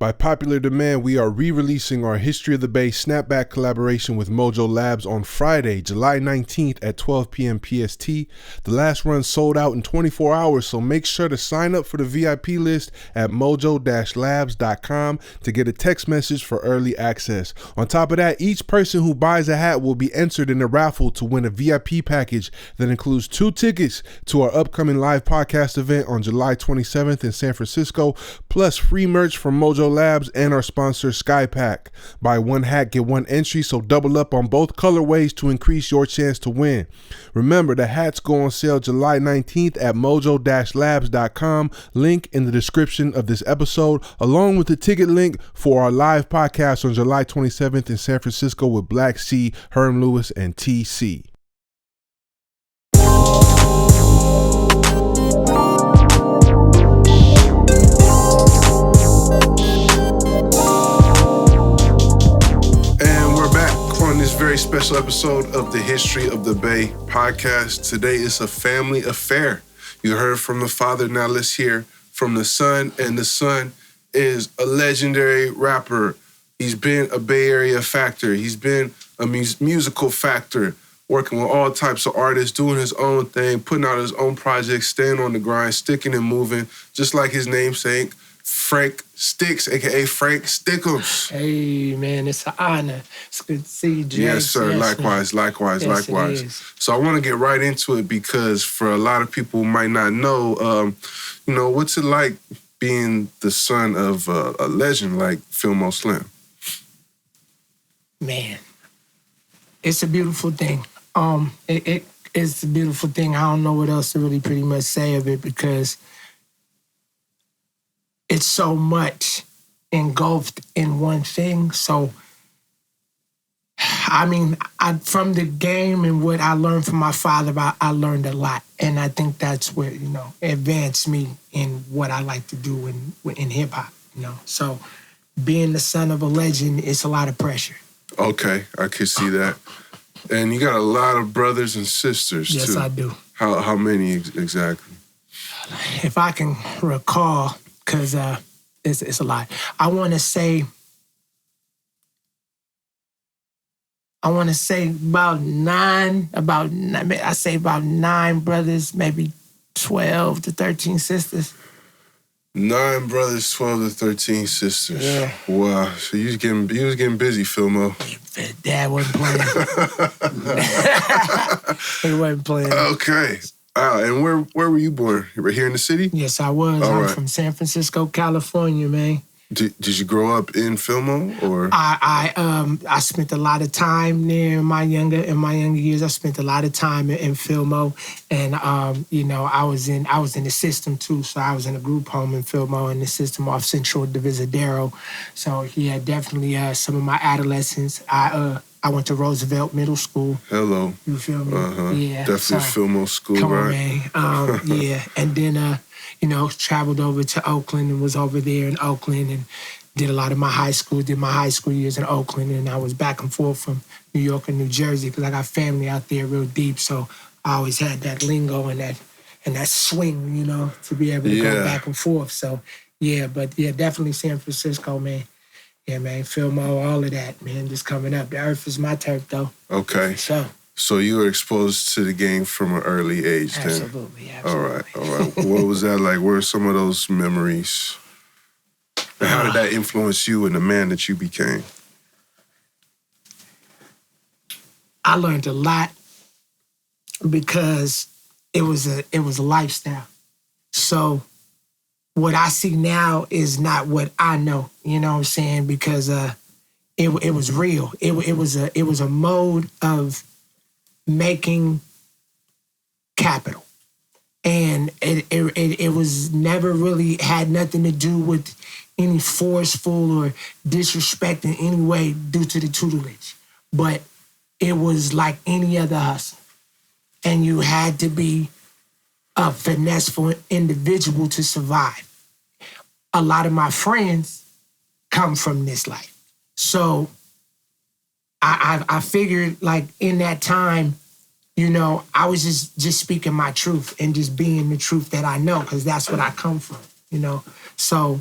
By popular demand, we are re-releasing our History of the Bay Snapback collaboration with Mojo Labs on Friday, July 19th at 12 p.m. PST. The last run sold out in 24 hours, so make sure to sign up for the VIP list at mojo-labs.com to get a text message for early access. On top of that, each person who buys a hat will be entered in a raffle to win a VIP package that includes 2 tickets to our upcoming live podcast event on July 27th in San Francisco, plus free merch from Mojo Labs and our sponsor Skypack. Buy one hat, get one entry, so double up on both colorways to increase your chance to win. Remember, the hats go on sale July 19th at mojo-labs.com. Link in the description of this episode, along with the ticket link for our live podcast on July 27th in San Francisco with Black C, Herm Lewis, and TC. This very special episode of the History of the Bay podcast. Today is a family affair. You heard from the father, now let's hear from the son, and the son is a legendary rapper. He's been a Bay Area factor. He's been a musical factor, working with all types of artists, doing his own thing, putting out his own projects, staying on the grind, sticking and moving, just like his namesake, Frank Sticks, a.k.a. Frank Stickemz. Hey, man, it's an honor. It's good to see you, Jay. Yes, sir. Yes, likewise. Yes, So I want to get right into it because for a lot of people who might not know, what's it like being the son of a legend like Fillmore Slim? Man, it's a beautiful thing. It's a beautiful thing. I don't know what else to really pretty much say of it because it's so much engulfed in one thing. So, I mean, from the game and what I learned from my father, I learned a lot. And I think that's what, advanced me in what I like to do in hip-hop, So being the son of a legend, it's a lot of pressure. Okay, I could see that. And you got a lot of brothers and sisters, too. Yes, I do. How many exactly? If I can recall, because it's a lot. I want to say about nine, I say about 9 brothers, maybe 12 to 13 sisters. 9 brothers, 12 to 13 sisters. Yeah. Wow. So you was getting busy, Fillmore. Dad wasn't playing. He wasn't playing. Okay. And where were you born? You were here in the city? Yes, I was. I'm from San Francisco, California, man. Did you grow up in Fillmore or? I spent a lot of time there in my younger years. I spent a lot of time in Fillmore, and I was in the system too. So I was in a group home in Fillmore in the system off Central Divisadero. So yeah, definitely some of my adolescence. I went to Roosevelt Middle School. Hello. You feel me? Uh-huh. Yeah. Definitely Fillmore School, come right? On, man. Yeah. And then, traveled over to Oakland and was over there in Oakland and did a lot of my high school years in Oakland. And I was back and forth from New York and New Jersey because I got family out there real deep. So I always had that lingo and that swing, to be able to go back and forth. So, definitely San Francisco, man. Yeah, man, Fillmore, all of that, man, just coming up. The earth is my turf, though. Okay. So you were exposed to the game from an early age then? Absolutely. All right. What was that like? What are some of those memories? And how did that influence you and the man that you became? I learned a lot because it was a lifestyle. So what I see now is not what I know, you know what I'm saying? Because it was real. It was a mode of making capital. And it was never really had nothing to do with any forceful or disrespect in any way due to the tutelage. But it was like any other hustle. And you had to be a finesseful individual to survive. A lot of my friends come from this life. So I figured like in that time, I was just speaking my truth and just being the truth that I know, because that's what I come from, So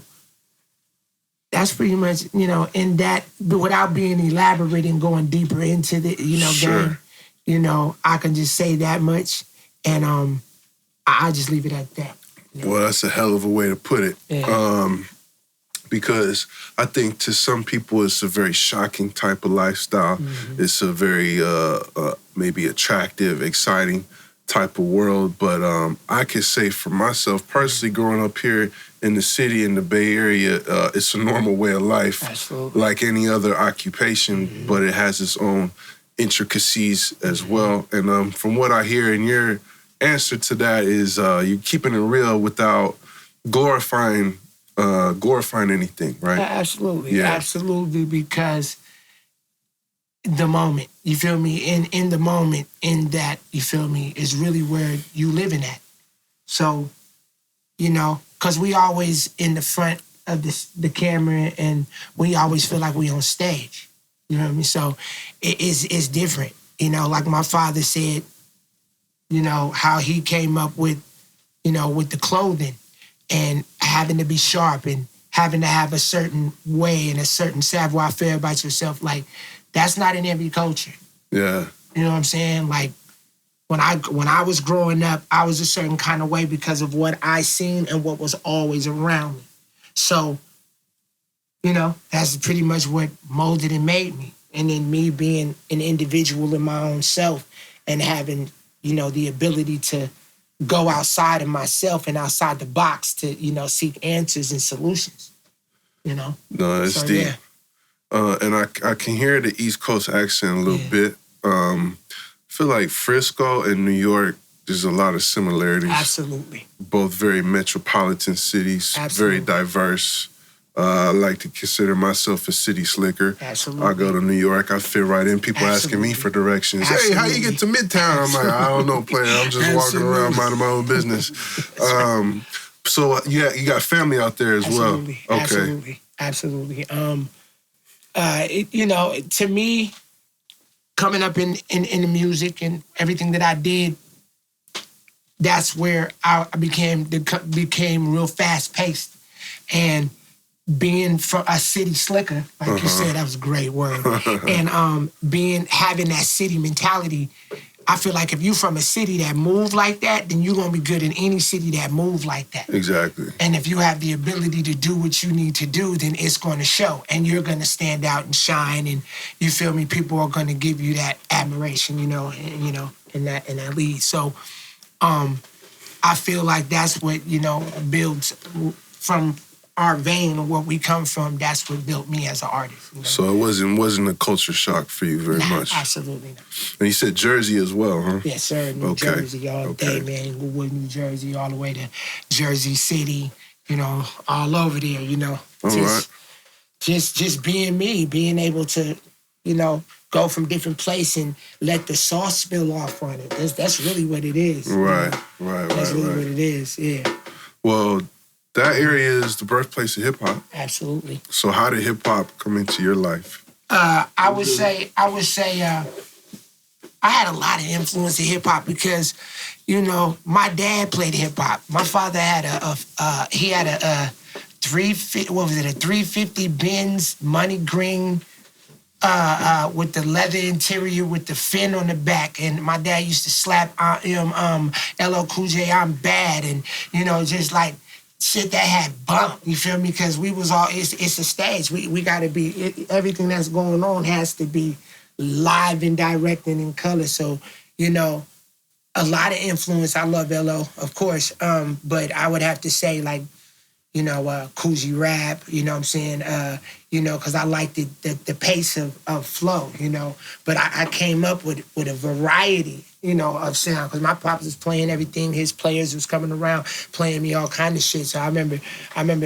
that's pretty much, in that, but without being elaborate and going deeper into the, Sure. game, I can just say that much, and I just leave it at that. Well, that's a hell of a way to put it. Yeah. Because I think to some people it's a very shocking type of lifestyle. Mm-hmm. It's a very maybe attractive, exciting type of world. But I could say for myself personally, growing up here in the city, in the Bay Area, it's a normal way of life. Absolutely. Like any other occupation, but it has its own intricacies as well. And from what I hear in your answer to that is you're keeping it real without glorifying anything, right? Absolutely, Yeah. absolutely, because the moment, you feel me, in the moment, in that, you feel me, is really where you living at. So, because we always in the front of the camera, and we always feel like we on stage. You know what I mean? So it's different. Like my father said, how he came up with the clothing and having to be sharp and having to have a certain way and a certain savoir-faire about yourself. Like, that's not in every culture. Yeah. You know what I'm saying? Like, when I was growing up, I was a certain kind of way because of what I seen and what was always around me. So, that's pretty much what molded and made me. And then me being an individual in my own self and having, the ability to go outside of myself and outside the box to, seek answers and solutions, No, it's So, deep. yeah. And I can hear the East Coast accent a little bit. I feel like Frisco and New York, there's a lot of similarities. Absolutely. Both very metropolitan cities, Absolutely. very diverse. I like to consider myself a city slicker. Absolutely. I go to New York, I fit right in. People asking me for directions. Absolutely. Hey, how you get to Midtown? I'm like, I don't know, player. I'm just walking around minding my own business. So you got family out there as Absolutely. well. Okay. Absolutely. To me, coming up in the music and everything that I did, that's where I became real fast paced, and being from a city slicker, like you said, that was a great word, and having that city mentality. I feel like if you from a city that move like that, then you're gonna be good in any city that move like that. Exactly. And if you have the ability to do what you need to do, then it's gonna show, and you're gonna stand out and shine. And you feel me? People are gonna give you that admiration, and that lead. So, I feel like that's what builds from our vein of where we come from. That's what built me as an artist. So it wasn't a culture shock for you very much. Absolutely not. And you said Jersey as well, huh? Yes, sir. New Jersey all day, man. Goodwood, New Jersey, all the way to Jersey City. All over there. Right. Just being me, being able to, go from different places and let the sauce spill off on it. That's really what it is. Right. That's really what it is. Yeah. Well, that area is the birthplace of hip hop. Absolutely. So how did hip hop come into your life? I would say I had a lot of influence in hip hop because, my dad played hip hop. My father had a 350 Benz money green with the leather interior with the fin on the back, and my dad used to slap LL Cool J, I'm bad, and just like shit that had bump, you feel me? Because we was all, it's a stage. We gotta be, everything that's going on has to be live and direct and in color. So, a lot of influence. I love LO, of course, but I would have to say like, Coogee rap, you know what I'm saying? Because I liked the pace of flow, But I came up with a variety, of sound. Because my pops was playing everything. His players was coming around playing me all kind of shit. So I remember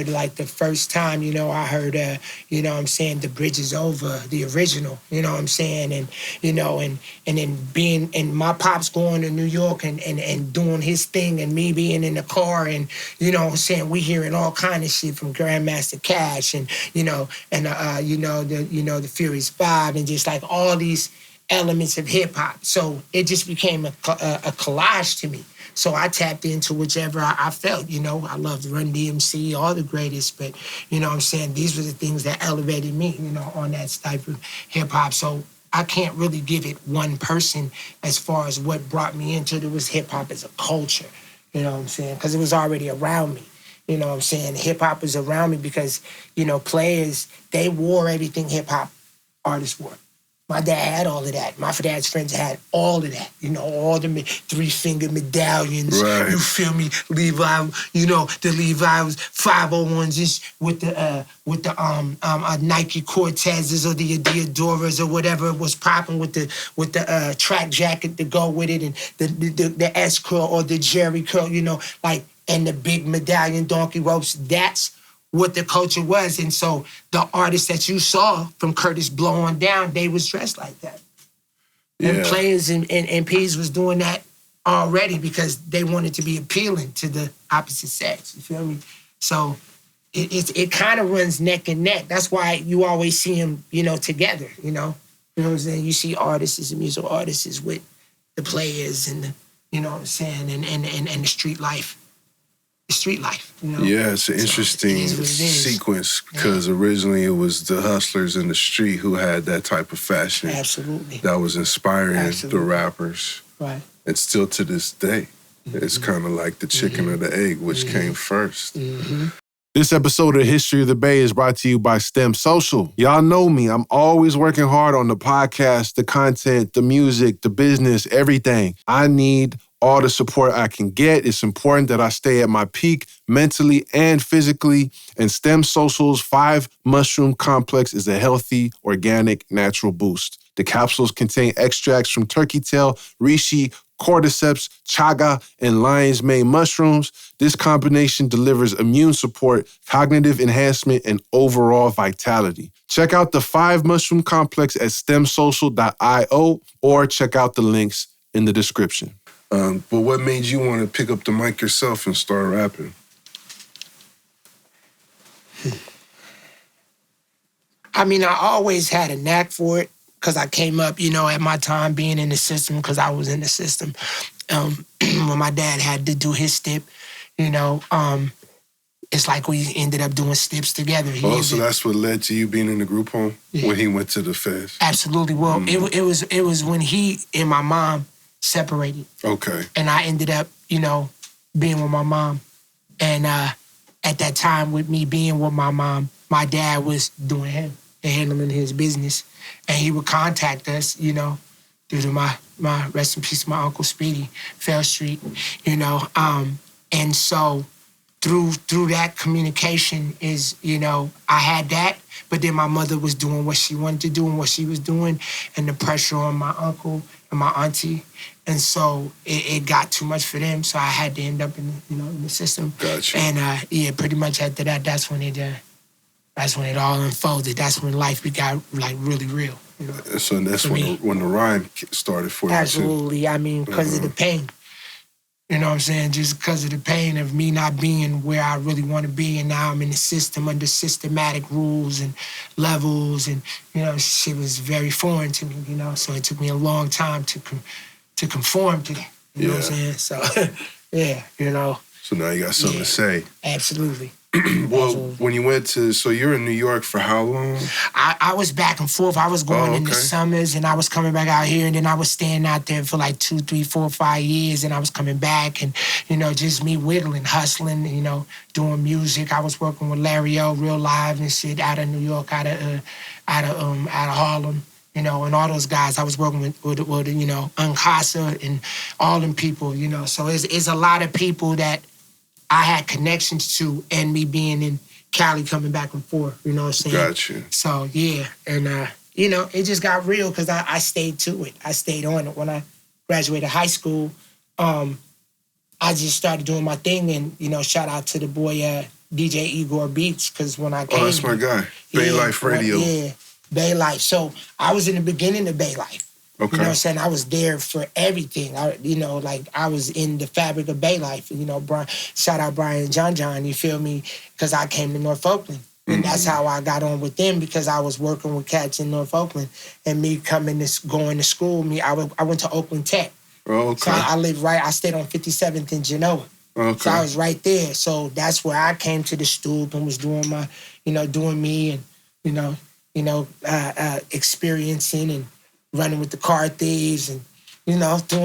like the first time, I heard, The Bridge Is Over, the original, you know what I'm saying? And, and then being, and my pops going to New York and doing his thing, and me being in the car, and, we hearing all kind of shit from Grandmaster Cash and, the Furious Five, and just like all these elements of hip hop. So it just became a collage to me. So I tapped into whichever I felt, you know. I loved Run DMC, all the greatest, but, you know what I'm saying, these were the things that elevated me, you know, on that type of hip-hop. So I can't really give it one person as far as what brought me into it. It was hip-hop as a culture, you know what I'm saying, because it was already around me. You know what I'm saying? Hip-hop was around me because, you know, players, they wore everything hip-hop artists wore. My dad had all of that. My dad's friends had all of that. You know, all the three-finger medallions. Right. You feel me? Levi, you know, the Levi's 501s with the Nike Cortezes or the Adiadoras or whatever was popping with the track jacket to go with it, and the S curl or the Jerry curl. You know, like, and the big medallion donkey ropes. That's what the culture was. And so the artists that you saw from Curtis Blow on down, they was dressed like that. Yeah. And players and P's was doing that already because they wanted to be appealing to the opposite sex. You feel me? So it kind of runs neck and neck. That's why you always see them, you know, together, you know? You know what I'm saying? You see artists and musical artists with the players and the, you know what I'm saying, and the street life. Street life, you know? Yeah, it's an interesting sequence because originally it was the hustlers in the street who had that type of fashion. Absolutely. That was inspiring the rappers. Right. And still to this day, it's kind of like the chicken or the egg, which came first. This episode of History of the Bay is brought to you by STEM Social. Y'all know me. I'm always working hard on the podcast, the content, the music, the business, everything. I need all the support I can get. It's important that I stay at my peak mentally and physically. And STEM Social's 5 mushroom complex is a healthy, organic, natural boost. The capsules contain extracts from turkey tail, reishi, cordyceps, chaga, and lion's mane mushrooms. This combination delivers immune support, cognitive enhancement, and overall vitality. Check out the 5 mushroom complex at stemsocial.io or check out the links in the description. But what made you want to pick up the mic yourself and start rapping? I mean, I always had a knack for it because I came up, you know, at my time being in the system because I was in the system. When my dad had to do his stip, you know, it's like we ended up doing stips together. So that's what led to you being in the group home when he went to the feds? Absolutely. Well, it was when he and my mom separated. Okay. And I ended up, you know, being with my mom. And at that time, with me being with my mom, my dad was doing him and handling his business. And he would contact us, you know, due to my rest in peace, my Uncle Speedy, Fell Street, you know. And so through that communication is, you know, I had that, but then my mother was doing what she wanted to do and what she was doing, and the pressure on my uncle and my auntie. And so it got too much for them, so I had to end up in the system. Gotcha. And pretty much after that, that's when it all unfolded. That's when life got like really real. You know? So that's when the rhyme started for you. Absolutely. I mean, because of the pain. You know what I'm saying? Just because of the pain of me not being where I really want to be, and now I'm in the system under systematic rules and levels, and, you know, shit was very foreign to me, you know? So it took me a long time to conform to that, you know what I'm saying? So, yeah, you know. So now you got something to say. Absolutely. Well, when you went to, so you're in New York for how long? I was back and forth. I was going in the summers, and I was coming back out here, and then I was staying out there for like 2, 3, 4, 5 years, and I was coming back, and, you know, just me whittling, hustling, you know, doing music. I was working with Larry O, Real Live and shit out of New York, out of Harlem. You know, and all those guys, I was working with you know, Uncasa and all them people, you know. So it's a lot of people that I had connections to, and me being in Cali coming back and forth, you know what I'm saying? Gotcha. So, yeah, and, you know, it just got real because I stayed to it. I stayed on it. When I graduated high school, I just started doing my thing, and, you know, shout out to the boy DJ Igor Beats, because when I came... Oh, that's my guy. Bay Life Radio. Yeah. Bay Life. So I was in the beginning of Bay Life. Okay. You know what I'm saying? I was there for everything. I was in the fabric of Bay Life. You know, shout out Brian John, you feel me? Because I came to North Oakland. And that's how I got on with them, because I was working with cats in North Oakland. And me going to school, I went to Oakland Tech. Oh, okay. So I stayed on 57th in Genoa. Okay. So I was right there. So that's where I came to the stoop and was doing my, doing me and, experiencing and running with the car thieves and, doing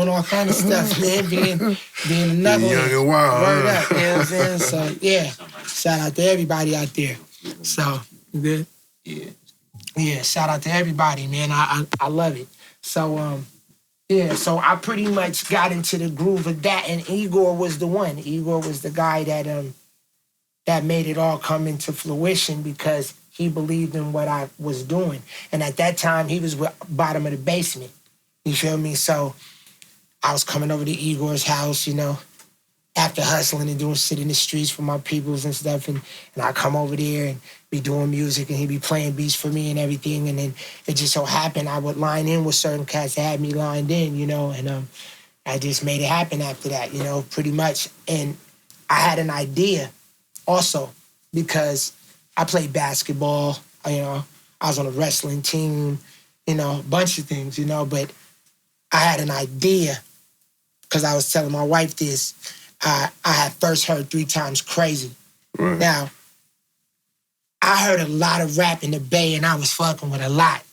all kind of stuff, man. Being another young and wild. Word up, you know what I'm saying? So yeah, shout out to everybody out there. So you good? Yeah. Yeah, shout out to everybody, man. I love it. So yeah, so I pretty much got into the groove of that, and Igor was the one. Igor was the guy that made it all come into fruition because he believed in what I was doing. And at that time, he was bottom of the basement. You feel me? So I was coming over to Igor's house, after hustling and doing shit in the streets for my peoples and stuff. And I come over there and be doing music and he'd be playing beats for me and everything. And then it just so happened I would line in with certain cats that had me lined in, and I just made it happen after that, pretty much. And I had an idea also because I played basketball, I was on a wrestling team, a bunch of things, but I had an idea because I was telling my wife this. I had first heard 3 Times Crazy. Right. Now, I heard a lot of rap in the Bay and I was fucking with a lot,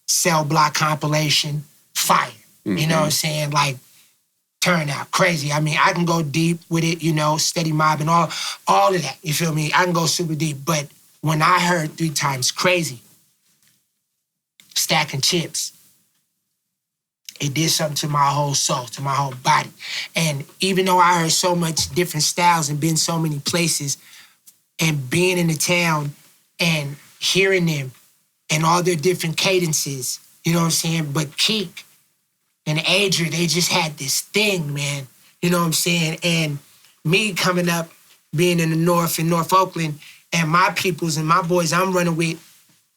Cell Block compilation, fire. Mm-hmm. You know what I'm saying? Like, turn out crazy. I mean, I can go deep with it, Steady Mob and all of that. You feel me? I can go super deep. But when I heard 3 Times Crazy, stacking chips, it did something to my whole soul, to my whole body. And even though I heard so much different styles and been so many places, and being in the town and hearing them and all their different cadences, you know what I'm saying? But Keak and Adria, they just had this thing, man. You know what I'm saying? And me coming up, being in the North, in North Oakland, and my peoples and my boys I'm running with,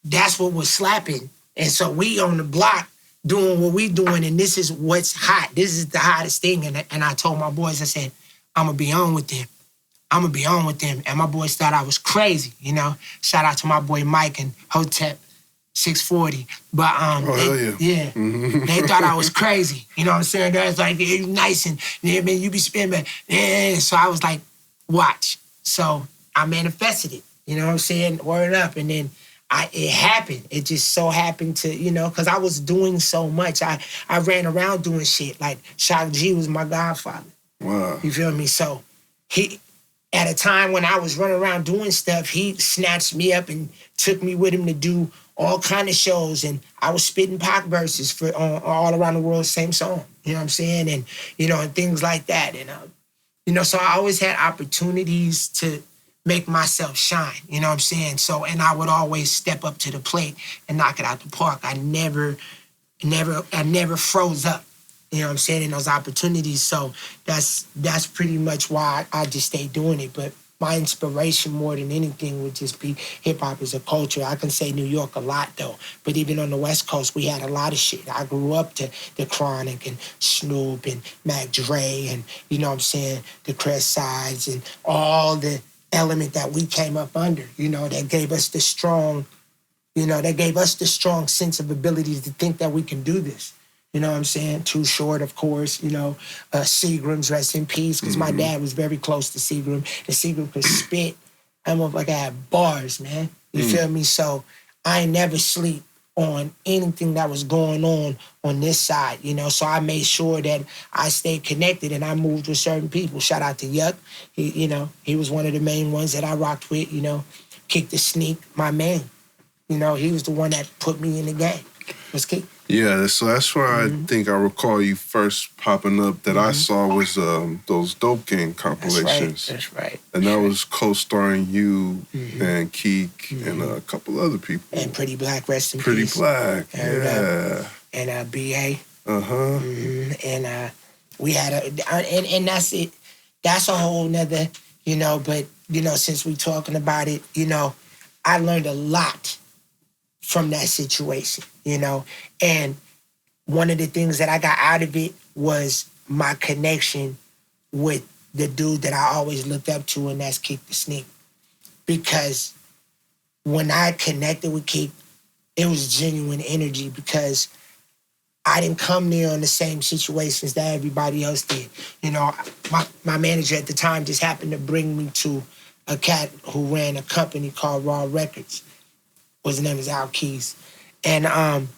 that's what was slapping. And so we on the block doing what we doing, and this is what's hot. This is the hottest thing. And I told my boys, I said, I'm going to be on with them. I'm going to be on with them. And my boys thought I was crazy, Shout out to my boy Mike and Hotep 640. But yeah. Mm-hmm. They thought I was crazy. You know what I'm saying? They was like, you nice and man, you be spinning. Yeah. So I was like, watch. So I manifested it. You know what I'm saying? Word up. And then it happened. It just so happened to, because I was doing so much. I ran around doing shit. Like Shock G was my godfather. Wow. You feel me? So he, at a time when I was running around doing stuff, he snatched me up and took me with him to do all kind of shows. And I was spitting Pac verses for all around the world, same song. You know what I'm saying? And, and things like that. And, so I always had opportunities to make myself shine, you know what I'm saying? So, and I would always step up to the plate and knock it out the park. I never froze up, you know what I'm saying, in those opportunities. So that's pretty much why I just stay doing it. But my inspiration more than anything would just be hip-hop as a culture. I can say New York a lot, though. But even on the West Coast, we had a lot of shit. I grew up to the Chronic and Snoop and Mac Dre and, you know what I'm saying, the Crest Sides and all the element that we came up under, that gave us the strong, sense of abilities to think that we can do this. You know what I'm saying? Too Short, of course, Seagram's, rest in peace, because my dad was very close to Seagram, and Seagram could spit. That motherfucker had bars, man. You feel me? So I ain't never sleep on anything that was going on this side, So I made sure that I stayed connected and I moved with certain people. Shout out to Yuck. He was one of the main ones that I rocked with, Keak Da Sneak, my man. He was the one that put me in the game. Was Keak. Yeah, so that's where I think I recall you first popping up that I saw was those Dope Gang compilations. That's right. And that was co-starring you and Keak and a couple other people. And Pretty Black, rest in peace. Pretty Black, yeah. And B.A. Uh-huh. And we had and that's it. That's a whole nother, but, since we talking about it, I learned a lot from that situation, and one of the things that I got out of it was my connection with the dude that I always looked up to, and that's Keak Da Sneak. Because when I connected with Keak, it was genuine energy because I didn't come there in the same situations that everybody else did. You know, my manager at the time just happened to bring me to a cat who ran a company called Rah Records. His name is Al Keys. And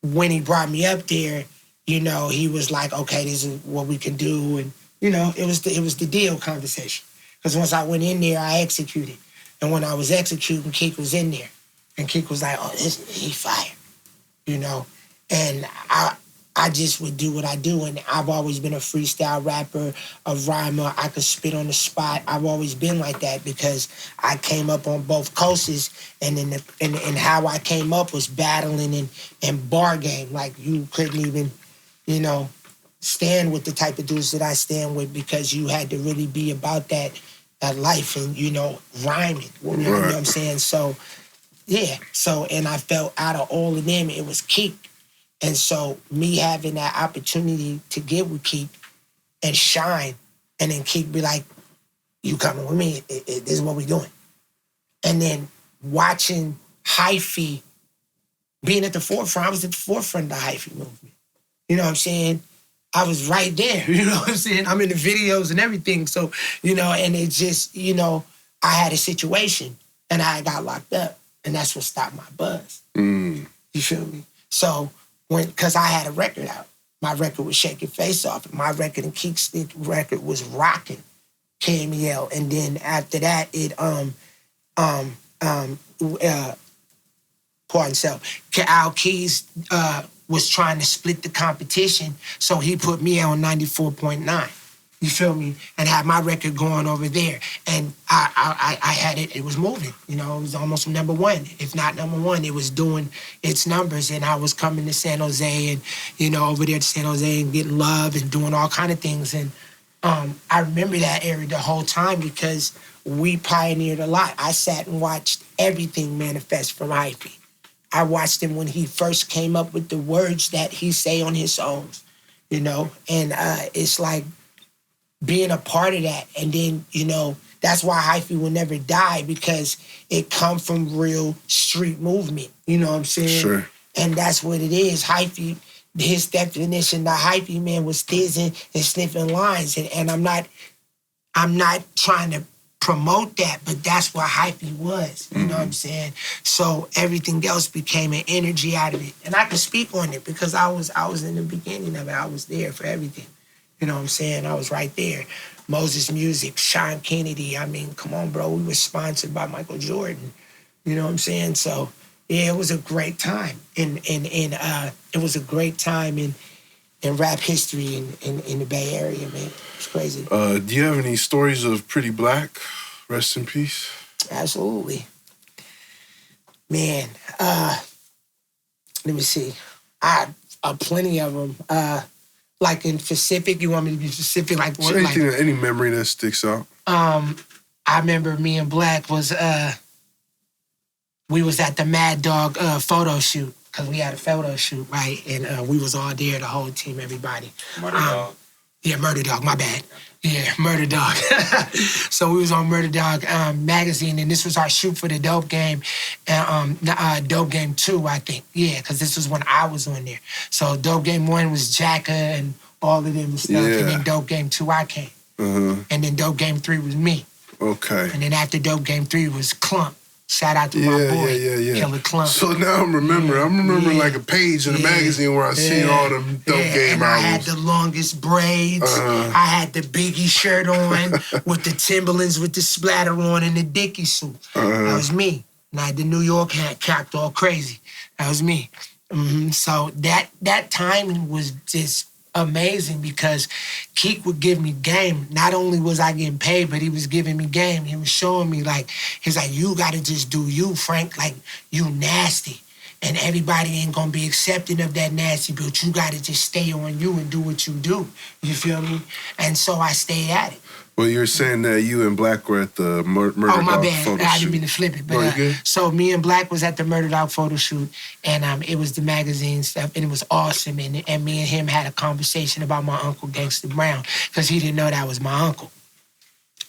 when he brought me up there, you know, he was like, okay, this is what we can do. And, you know, it was the deal conversation. Because once I went in there, I executed. And when I was executing, Keak was in there. And Keak was like, oh, he fired, you know. And I just would do what I do. And I've always been a freestyle rapper, a rhymer. I could spit on the spot. I've always been like that because I came up on both coasts. And and how I came up was battling and bar game. Like you couldn't even, you know, stand with the type of dudes that I stand with because you had to really be about that life and, you know, rhyming. You know what I'm saying? So, yeah. So, and I felt out of all of them, it was Keak. And so me having that opportunity to get with Keak and shine, and then Keak be like, you coming with me, this is what we doing. And then watching Hyphy being at the forefront, I was at the forefront of the Hyphy movement. You know what I'm saying? I was right there, you know what I'm saying? I'm in the videos and everything. So, you know, and it just, you know, I had a situation and I got locked up and that's what stopped my buzz. You feel me? So, because I had a record out. My record was Shaking Face Off. My record and Keak Sneak record was Rockin', KMEL. And then after that, it, pardon self, Al Keys was trying to split the competition, so he put me on 94.9. You feel me? And had my record going over there. And I had it was moving. You know, it was almost number one. If not number one, it was doing its numbers. And I was coming to San Jose and, you know, over there to San Jose and getting love and doing all kind of things. And I remember that area the whole time because we pioneered a lot. I sat and watched everything manifest from Hyphy. I watched him when he first came up with the words that he say on his songs, you know? And it's like, being a part of that. And then, you know, that's why Hyphy will never die because it come from real street movement. You know what I'm saying? Sure. And that's what it is. Hyphy, his definition, the Hyphy man was thizzing and sniffing lines. And I'm not trying to promote that, but that's what Hyphy was. You know what I'm saying? So everything else became an energy out of it. And I can speak on it because I was in the beginning of it. I was there for everything. You know what I'm saying? I was right there. Moses Music, Sean Kennedy. I mean, come on, bro. We were sponsored by Michael Jordan. You know what I'm saying? So, yeah, it was a great time. And it was a great time in rap history in the Bay Area, man. It's crazy. Do you have any stories of Pretty Black? Rest in peace. Absolutely. Man, let me see. I have plenty of them. Like in specific, you want me to be specific? Like what? Anything, any memory that sticks out? I remember me and Black was we was at the Mad Dog photo shoot because we had a photo shoot, right? And we was all there, the whole team, everybody. Murder Dog. Yeah, Murder Dog. My bad. Yeah, Murder Dog. So we was on Murder Dog magazine, and this was our shoot for the Dope Game, Dope Game 2, I think. Yeah, because this was when I was on there. So Dope Game 1 was Jacka and all of them and stuff, and then Dope Game 2 I came. And then Dope Game 3 was me. Okay. And then after Dope Game 3 was Clump. Shout out to my boy, Killer Clump. So now I'm remembering like a page in the magazine where I see all them Dope Game and albums. I had the longest braids. I had the Biggie shirt on with the Timberlands with the splatter on and the Dickie suit. That was me. And I had the New York hat cocked all crazy. That was me. So that timing was just amazing because Keak would give me game. Not only was I getting paid, but he was giving me game. He was showing me like, he's like, you gotta just do you, Frank. Like, you nasty. And everybody ain't gonna be accepting of that nasty, but you gotta just stay on you and do what you do. You feel me? And so I stayed at it. Well, you're saying that you and Black were at the Murder Dog photo shoot. Oh, my bad. I didn't mean to flip it. But so me and Black was at the Murder Dog photo shoot, and it was the magazine stuff, and it was awesome. And me and him had a conversation about my uncle, Gangsta Brown, because he didn't know that was my uncle.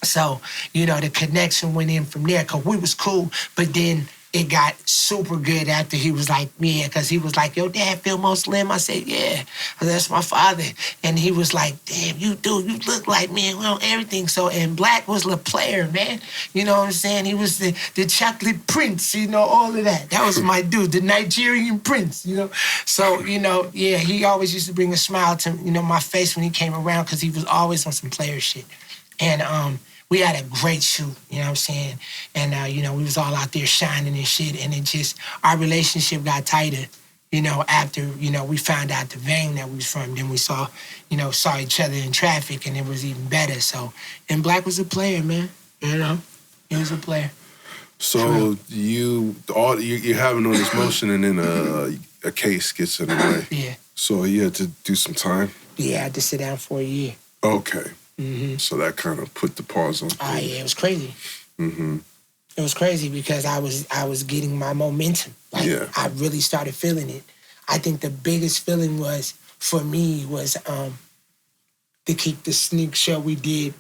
So, you know, the connection went in from there, because we was cool, but then it got super good after he was like, yeah, because he was like, yo, Dad, Fillmore Slim? I said, yeah. I said, that's my father. And he was like, damn, you look like me, well, everything. So, and Black was the player, man. You know what I'm saying? He was the chocolate prince, you know, all of that. That was my dude, the Nigerian prince, you know? So, you know, yeah, he always used to bring a smile to, you know, my face when he came around because he was always on some player shit. And we had a great shoot, you know what I'm saying? And, you know, we was all out there shining and shit, and it just, our relationship got tighter, you know, after, you know, we found out the vein that we was from. Then we saw each other in traffic, and it was even better. So, and Black was a player, man, you know? He was a player. So you're having all this motion, and then a case gets in the way. Yeah. So you had to do some time? Yeah, I had to sit down for a year. Okay. Mm-hmm. So that kind of put the pause on. Oh, yeah, it was crazy. Mm-hmm. It was crazy because I was getting my momentum. Like, yeah. I really started feeling it. I think the biggest feeling for me was the Keak Da Sneak show we did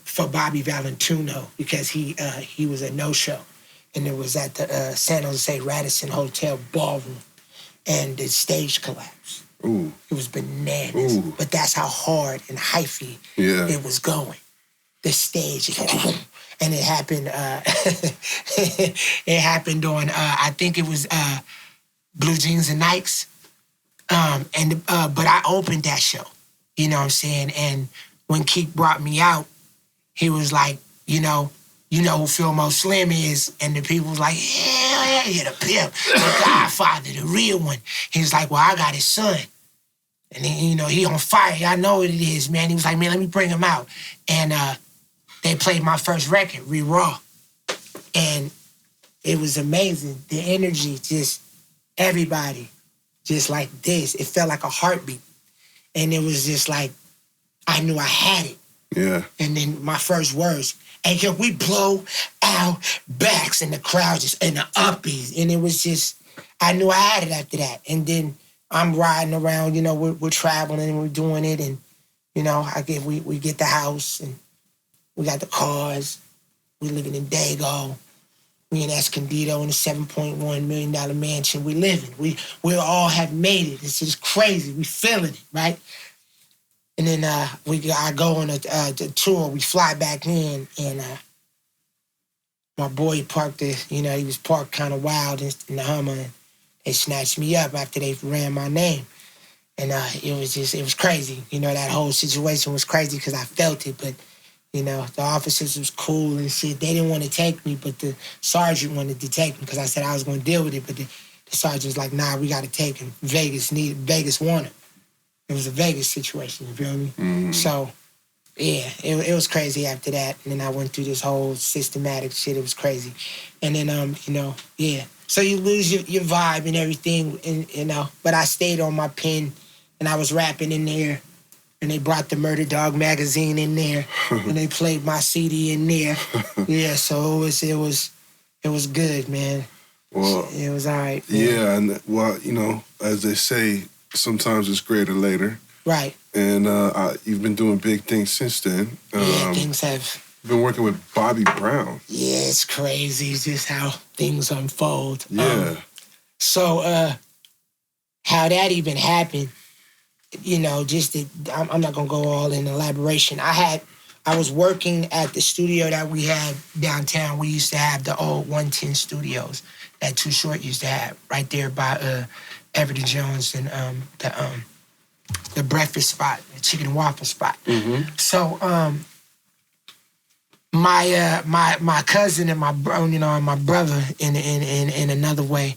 for Bobby Valentino, because he was a no-show. And it was at the San Jose Radisson Hotel ballroom, and the stage collapsed. Ooh. It was bananas. Ooh. But that's how hard and hyphy it was going. The stage, and it happened. It happened on I think it was Blue Jeans and Nikes. But I opened that show. You know what I'm saying? And when Keak brought me out, he was like, you know who Fillmore Slim is? And the people was like, yeah, the pimp, the Godfather, the real one. He was like, well, I got his son. And he, you know, he on fire. I know what it is, man. He was like, man, let me bring him out. And they played my first record, Rah. And it was amazing. The energy, just everybody, just like this. It felt like a heartbeat. And it was just like, I knew I had it. Yeah. And then my first words, hey, yo, we blow our backs, and the crowd just, and the upbeats. And it was just, I knew I had it after that. And then I'm riding around, you know, we're traveling and we're doing it. And, you know, we get the house, and we got the cars. We living in Dago. We in Escondido in a $7.1 million mansion. We living. We all have made it. It's just crazy. We feeling it, right? And then I go on a tour. We fly back in, and my boy parked he was parked kind of wild in the Hummer. And they snatched me up after they ran my name. And it was crazy. You know, that whole situation was crazy because I felt it. But, you know, the officers was cool and shit. They didn't want to take me, but the sergeant wanted to take me because I said I was going to deal with it. But the sergeant was like, nah, we got to take him. Vegas wanted him. It was a Vegas situation, you feel me? Mm-hmm. So, yeah, it was crazy after that. And then I went through this whole systematic shit. It was crazy. And then, you know, yeah. So you lose your vibe and everything, and, you know. But I stayed on my pen, and I was rapping in there. And they brought the Murder Dog magazine in there. And they played my CD in there. Yeah, so it was good, man. Well, it was all right. Man. Yeah, and, well, you know, as they say, sometimes it's greater later. Right. And you've been doing big things since then. Yeah, things have. You've been working with Bobby Brown. Yeah, it's crazy just how things unfold. Yeah. So how that even happened, you know, I'm not going to go all in elaboration. I was working at the studio that we had downtown. We used to have the old 110 studios that Too Short used to have right there by Everett Jones and the breakfast spot, the chicken and waffle spot. Mm-hmm. So my cousin and my brother in another way,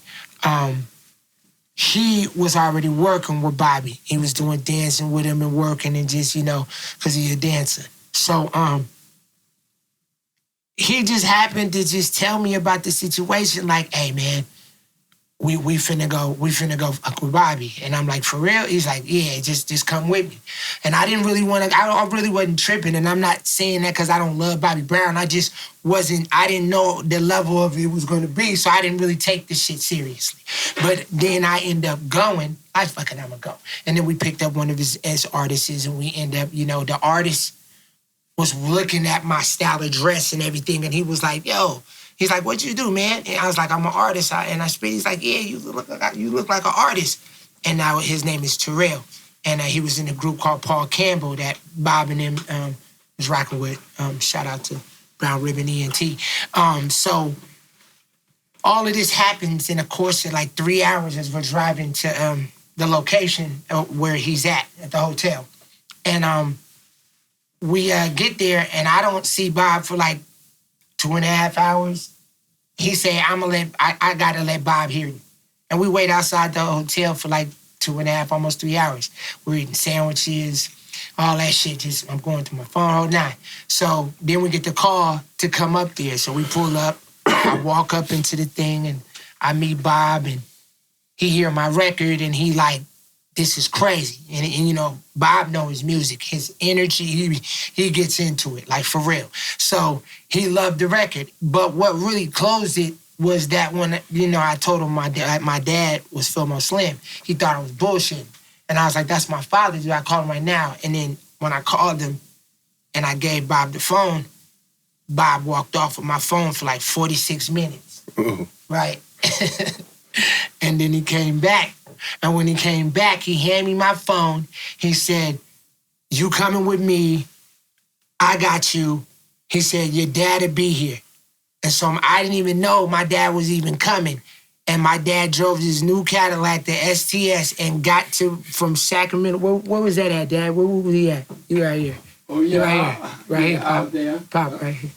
he was already working with Bobby. He was doing dancing with him and working and just, you know, because he's a dancer. So he just happened to just tell me about the situation, like, hey man, we finna go fuck with Bobby. And I'm like, for real? He's like, yeah, just come with me. And I didn't really want to, I really wasn't tripping. And I'm not saying that because I don't love Bobby Brown. I didn't know the level of it was going to be. So I didn't really take this shit seriously. But then I end up going, I'm gonna go. And then we picked up one of his artists, and we end up, you know, the artist was looking at my style of dress and everything. And he was like, yo, He's like, what'd you do, man? And I was like, I'm an artist. And I spit. He's like, yeah, you look like an artist. And now his name is Terrell. And he was in a group called Paul Campbell that Bob and him was rocking with. Shout out to Brown Ribbon ENT. So all of this happens in a course of like 3 hours as we're driving to the location where he's at the hotel. And we get there, and I don't see Bob for like 2.5 hours. He said, I gotta let Bob hear you. And we wait outside the hotel for like 2.5, almost 3 hours. We're eating sandwiches, all that shit. I'm going through my phone all night. So then we get the call to come up there. So we pull up, I walk up into the thing, and I meet Bob, and he hear my record, and he like, this is crazy. And you know, Bob knows his music, his energy, he gets into it, like for real. So he loved the record. But what really closed it was that when, you know, I told him my dad was Fillmore Slim, he thought it was bullshit. And I was like, that's my father, dude. I call him right now. And then when I called him and I gave Bob the phone, Bob walked off with my phone for like 46 minutes. Ooh. Right? And then he came back. And when he came back, he handed me my phone. He said, you coming with me? I got you. He said, your dad'll be here. And so I didn't even know my dad was even coming. And my dad drove this new Cadillac, the STS, and got from Sacramento. Where was that at, Dad? Where was he at? You right here. Oh, yeah. You right here. Right here, Pop. Out there. Pop, right here.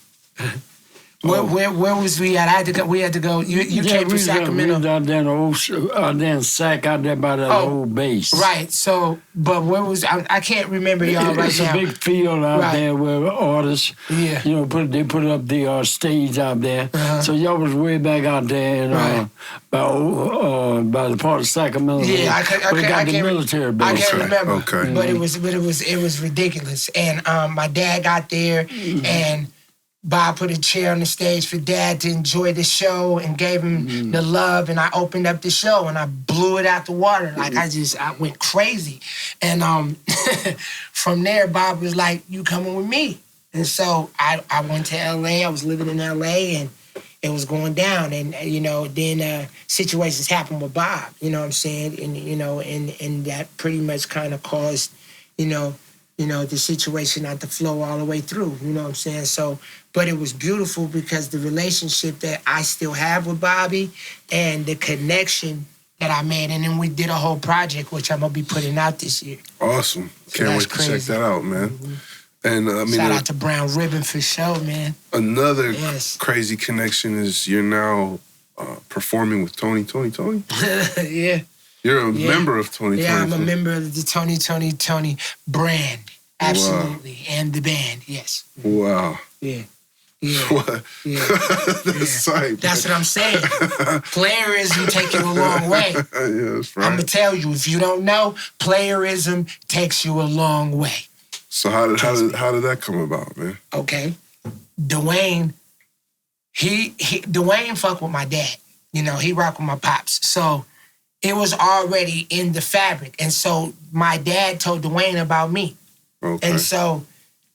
Where was we at? We had to go. You came from Sacramento. We was out there in the old, Sac, out there by that old base. Right. So, but where was I can't remember y'all right now. It's a big field out there where artists, you know, they put up the stage out there. Uh-huh. So y'all was way back out there and by the part of Sacramento. Yeah, we got the military base. I can't remember. Okay. But it was ridiculous. And my dad got there and Bob put a chair on the stage for Dad to enjoy the show and gave him the love, and I opened up the show and I blew it out the water. Like I went crazy. And from there, Bob was like, you coming with me? And so I went to LA. I was living in LA and it was going down. And, you know, then situations happened with Bob, you know what I'm saying? And, you know, and that pretty much kind of caused, you know, the situation not to flow all the way through, you know what I'm saying? So, but it was beautiful because the relationship that I still have with Bobby and the connection that I made, and then we did a whole project, which I'm gonna be putting out this year. Awesome. So can't wait to check that out, man. Mm-hmm. And I mean, shout out to Brown Ribbon for sure, man. Another crazy connection is you're now performing with Toni. Yeah. You're a member of Toni. Yeah, I'm a member of the Toni brand. Absolutely. Wow. And the band, yes. Wow. Yeah. Yeah. What? Yeah. That's tight. That's what I'm saying. Playerism takes you a long way. Yeah, that's right. I'm going to tell you, if you don't know, playerism takes you a long way. So how did that come about, man? Okay. Dwayne, Dwayne fuck with my dad. You know, he rock with my pops. So it was already in the fabric. And so my dad told Dwayne about me. Okay. And so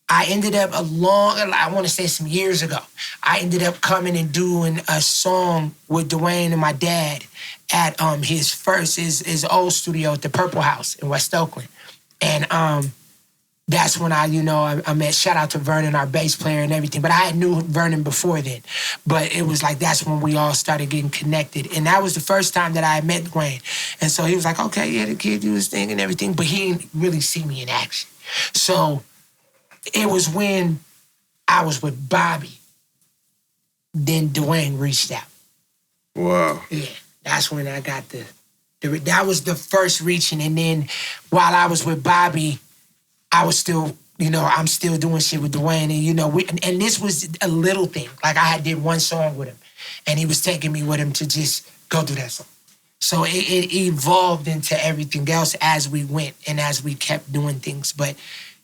I ended up I want to say some years ago, I ended up coming and doing a song with Dwayne and my dad at his old studio at the Purple House in West Oakland. And that's when I met, shout out to Vernon, our bass player and everything, but I had knew Vernon before then. But it was like, that's when we all started getting connected. And that was the first time that I had met Dwayne. And so he was like, okay, yeah, the kid do his thing and everything, but he didn't really see me in action. So it was when I was with Bobby, then Dwayne reached out. Wow. Yeah, that's when I got that was the first reaching. And then while I was with Bobby, I was still, I'm still doing shit with Dwayne. And, and this was a little thing. Like I did one song with him and he was taking me with him to just go do that song. So it evolved into everything else as we went and as we kept doing things. But,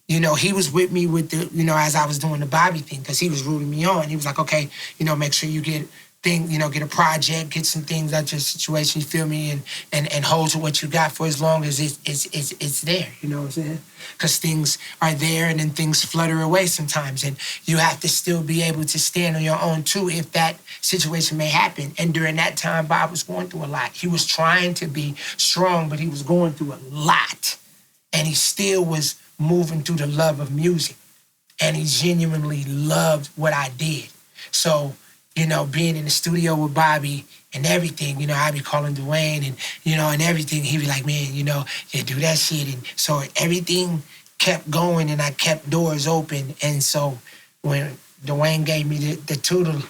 he was with me with as I was doing the Bobby thing, because he was rooting me on. He was like, okay, make sure you get get a project, get some things out your situation, you feel me, and hold to what you got for as long as it's there, you know what I'm saying? Because things are there and then things flutter away sometimes, and you have to still be able to stand on your own too if that situation may happen. And during that time, Bob was going through a lot. He was trying to be strong, but he was going through a lot. And he still was moving through the love of music. And he genuinely loved what I did. So, being in the studio with Bobby and everything, I'd be calling Dwayne and everything. He'd be like, man, do that shit. And so everything kept going and I kept doors open. And so when Dwayne gave me the tootle,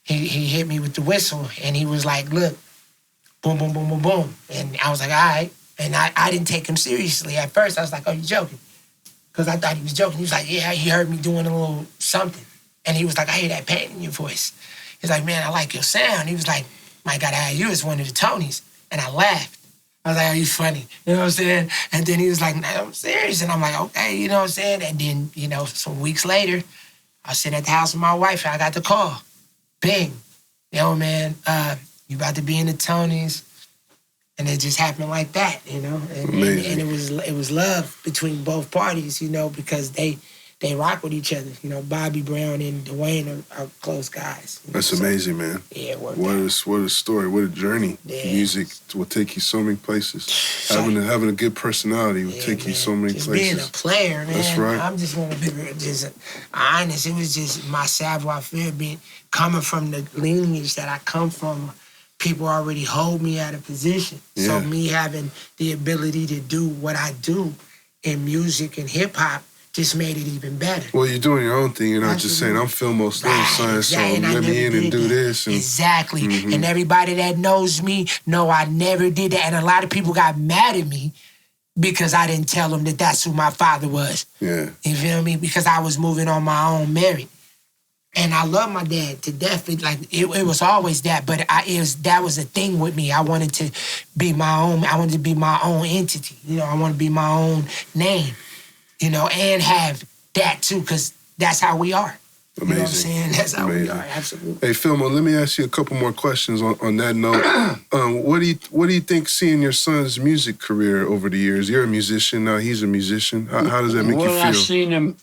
he hit me with the whistle and he was like, look, boom, boom, boom, boom, boom. And I was like, all right. And I didn't take him seriously. At first, I was like, oh, you joking? Because I thought he was joking. He was like, yeah, he heard me doing a little something. And he was like, I hear that pain in your voice. He's like, man, I like your sound. He was like, my God, I had you as one of the Tonys. And I laughed. I was like, oh, you funny. You know what I'm saying? And then he was like, no, I'm serious. And I'm like, okay, you know what I'm saying? And then, some weeks later, I was sitting at the house with my wife and I got the call. Bing. Man, you about to be in the Tonys. And it just happened like that, And it was love between both parties, because they rock with each other. Bobby Brown and Dwayne are close guys. That's amazing, man. Yeah, what a story, what a journey. Yeah. Music will take you so many places. Having a good personality will take you so many places. Being a player, man. That's right. I'm just gonna be just honest. It was just my savoir-faire coming from the lineage that I come from. People already hold me at a position. Yeah. So me having the ability to do what I do in music and hip hop just made it even better. Well, you're doing your own thing. You're not just saying, I'm Fillmore Slim, son, so let me in and do this. Exactly. Mm-hmm. And everybody that knows me know I never did that. And a lot of people got mad at me because I didn't tell them that that's who my father was. Yeah. You feel me? Because I was moving on my own merit. And I love my dad to death. It was always that, but that was a thing with me. I wanted to be my own. I wanted to be my own entity. I want to be my own name. And have that too, because that's how we are. Amazing. You know what I'm saying? That's how we are. Absolutely. Hey, Fillmore, let me ask you a couple more questions on that note. What do you think seeing your son's music career over the years? You're a musician now. He's a musician. How does that make you feel? Well,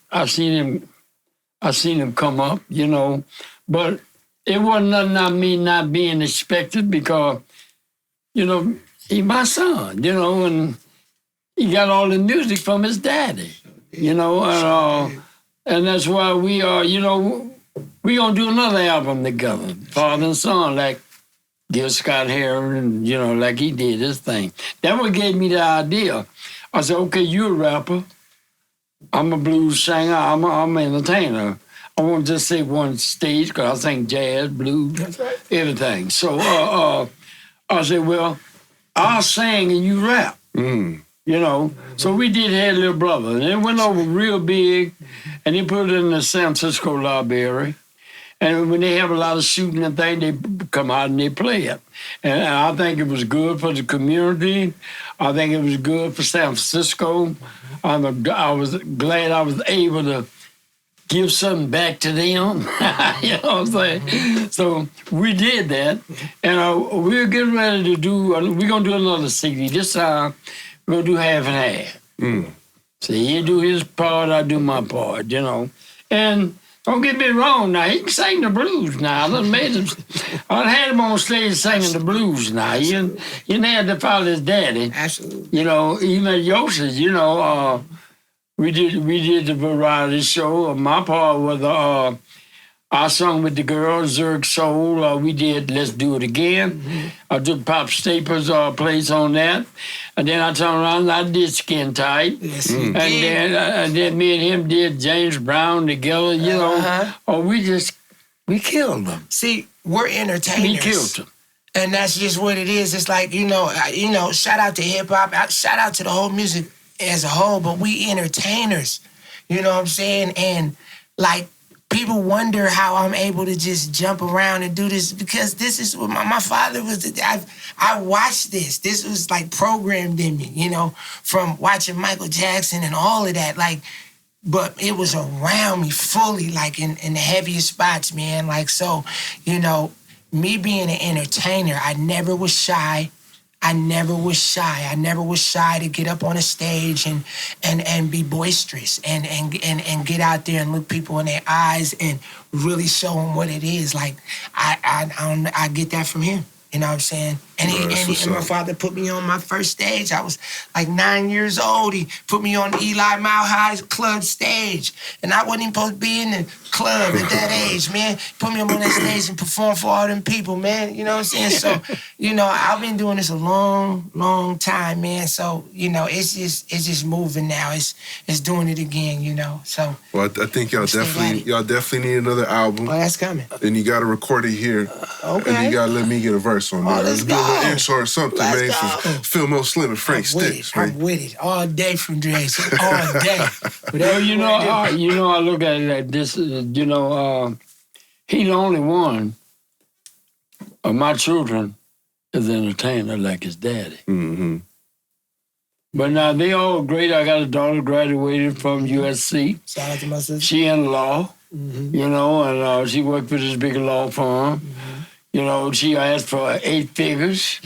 I seen him come up, but it wasn't nothing on me not being expected because, he my son, and he got all the music from his daddy, and that's why we are, we gonna do another album together, father and son, like Gil Scott-Heron, and, like he did his thing. That what gave me the idea. I said, okay, you're a rapper. I'm a blues singer. I'm an entertainer. I won't just say one stage because I sing jazz, blues, everything. So I said, well, I'll sing and you rap. So we did have Little Brother. And it went over real big, and they put it in the San Francisco Library. And when they have a lot of shooting and things, they come out and they play it. And I think it was good for the community. I think it was good for San Francisco. I was glad I was able to give something back to them. You know what I'm saying? So we did that. And we're getting ready to do, we're going to do another CD. This time, we're going to do half and half. So he do his part, I do my part, And don't get me wrong now, he can sing the blues now. I had him on stage singing the blues now. He didn't have to follow his daddy. Absolutely. Even at Yosh's, we did the variety show. My part was I sung with the girls, Zerg Soul. We did Let's Do It Again. Mm-hmm. I did Pop Staples place on that. And then I turned around and I did Skin Tight. Yes, and then me and him did James Brown together, we killed them. See, we're entertainers. We killed them. And that's just what it is. It's like, shout out to hip-hop, shout out to the whole music as a whole, but we entertainers. You know what I'm saying? And, people wonder how I'm able to just jump around and do this because this is what my father was. I watched this. This was programmed in me, from watching Michael Jackson and all of that. But it was around me fully, in the heaviest spots, man. me being an entertainer, I never was shy. I never was shy to get up on a stage and be boisterous and get out there and look people in their eyes and really show them what it is. Like I get that from him. You know what I'm saying? And, and my father put me on my first stage. I was like 9 years old. He put me on Eli Mile High's club stage. And I wasn't even supposed to be in the club at that age, man. Put me up on that stage and perform for all them people, man. You know what I'm saying? So, you know, I've been doing this a long, long time, man. So, you know, it's just moving now. It's doing it again, you know. So well, I think y'all definitely need another album. Oh, that's coming. And you gotta record it here. Okay. And you gotta let me get a verse on that. Let's go. Do a little intro or something, man. From Fillmore Slim and Frank Sticks, man. I'm with it all day from Dregs, all day. Well, you know, I look at it like this. You know, he the only one of my children is an entertainer like his daddy. Mm-hmm. But now they all great. I got a daughter graduated from USC. Shout out to my sister. She in law, you know, and she worked for this big law firm. You know, she asked for 8 figures.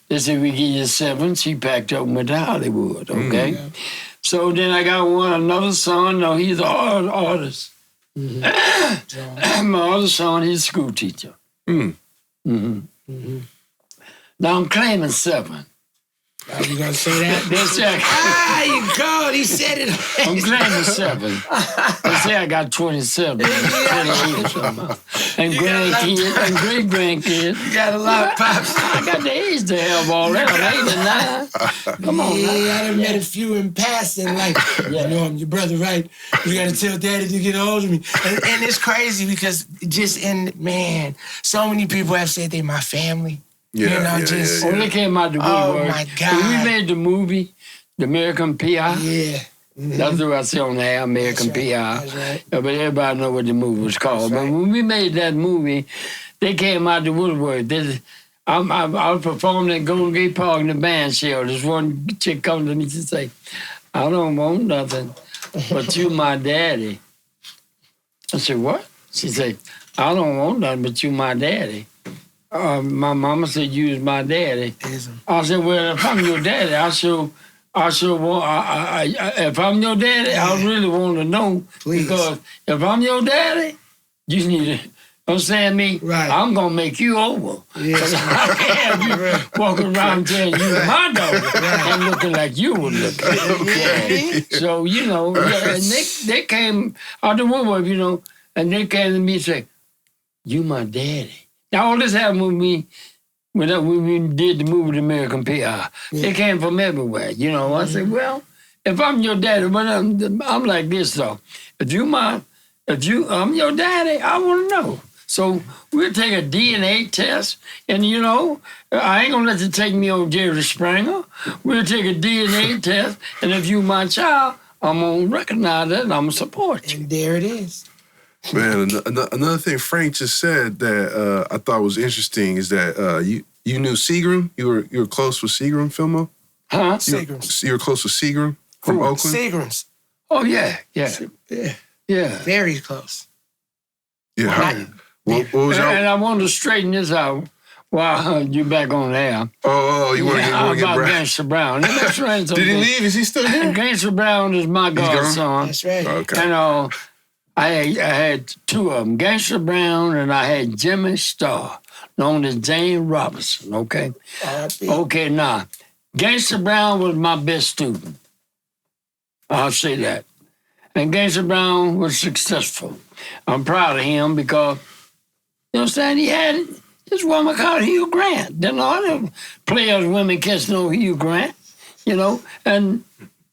They said, we give you 7. She packed up and went to Hollywood, okay? So then I got another son. No, he's an artist. My other son, he's a school teacher. Now I'm claiming 7. Are you gonna say that? That's Jacka. You go. He said it. I'm claiming 7. They say I got 27, 28 or something. And grandkids and great grandkids. You got a lot, Pops. I got the age to have all that. I'm 89. Come on. Yeah, I done met a few in passing. Like, you know, I'm your brother, right? You gotta tell Daddy to get a hold of me. And it's crazy because man, so many people have said they my family. Yeah, you know, Oh, they came out the woodwork. Oh, my God. When we made the movie, The American P.I., that's what I say on the air, American P.I. That's right. Yeah, but everybody know what the movie was called. But when we made that movie, they came out the woodwork. I was performing at Golden Gate Park in the band shell. This one chick comes to me and say, I don't want nothing but you my daddy. I said, what? She said, I don't want nothing but you my daddy. My mama said, you was my daddy. I said, well, if I'm your daddy, I sure want, if I'm your daddy, I really want to know. Please. Because if I'm your daddy, you need to understand me. Right. I'm going to make you over. Because I can't have you walking around telling you my daughter and looking like you were looking. Okay. So, you know, and they came out the woodwork, you know, and they came to me and said, you my daddy. Now, all this happened with me when we did the movie The American P.I. It came from everywhere, you know. I said, well, if I'm your daddy, but I'm like this, though. If I'm your daddy, I want to know. So we'll take a DNA test, and, you know, I ain't going to let you take me on Jerry Springer. We'll take a DNA test, and if you my child, I'm going to recognize that, and I'm going to support you. And there it is. Man, another thing Frank just said that I thought was interesting is that you knew Seagram. You were close with Seagram, Fillmore? Huh? Seagrams. You were close with Seagram from Oakland? Seagrams. Oh, yeah. Yeah. Very close. Yeah. What was your... And I want to straighten this out while you back on there. Oh, you want to get about Brown? Gangsta Brown. Did he leave? Is he still here? Gangsta Brown is my godson. That's right. Okay. And I had 2 of them, Gangsta Brown, and I had Jimmy Starr, known as James Robinson, okay? Okay, now, Gangsta Brown was my best student. I'll say that. And Gangsta Brown was successful. I'm proud of him because, you know what I'm saying, he had this woman called Hugh Grant. Then all the players, women catch no Hugh Grant, you know, and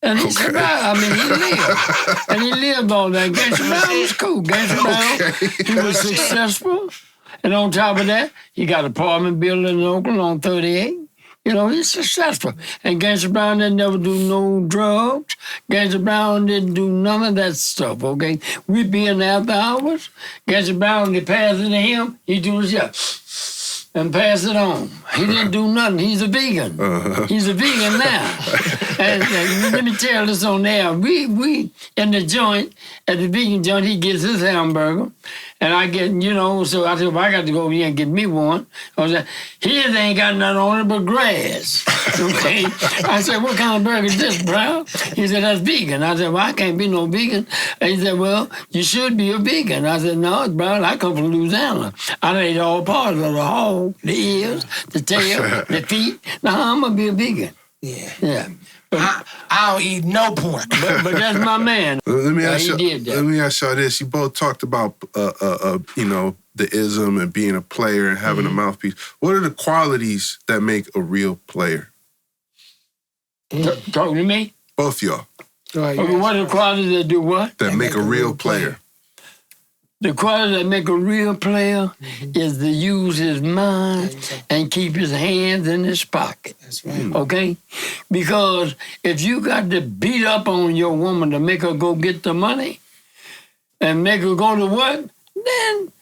he survived. I mean, he lived. And he lived on that. Gangsta Brown was cool. Gangsta Brown, he was successful. And on top of that, he got an apartment building in Oakland on 38. You know, he's successful. And Gangsta Brown didn't never do no drugs. Gangsta Brown didn't do none of that stuff, okay? We'd be in the after hours. Gangsta Brown, they pass it to him, he do his job. and pass it on. He didn't do nothing. He's a vegan. He's a vegan now. and let me tell this on there. We in the joint, at the vegan joint, he gets his hamburger. And I get, so I said, well, I got to go over here and get me one. I said, his ain't got nothing on it but grass. Okay? I said, what kind of burger is this, bro? He said, that's vegan. I said, well, I can't be no vegan. And he said, well, you should be a vegan. I said, no, bro, I come from Louisiana. I ate all parts of the hog, the ears, the tail, the feet. Now, I'm going to be a vegan. Yeah. But I don't eat no pork. But that's my man. Let me ask y'all this. You both talked about, the ism and being a player and having a mouthpiece. What are the qualities that make a real player? Talking to me? Both y'all. What are the qualities that do what? That make a real player. The quality that make a real player is to use his mind and keep his hands in his pocket. That's right. Okay? Because if you got to beat up on your woman to make her go get the money and make her go to work, then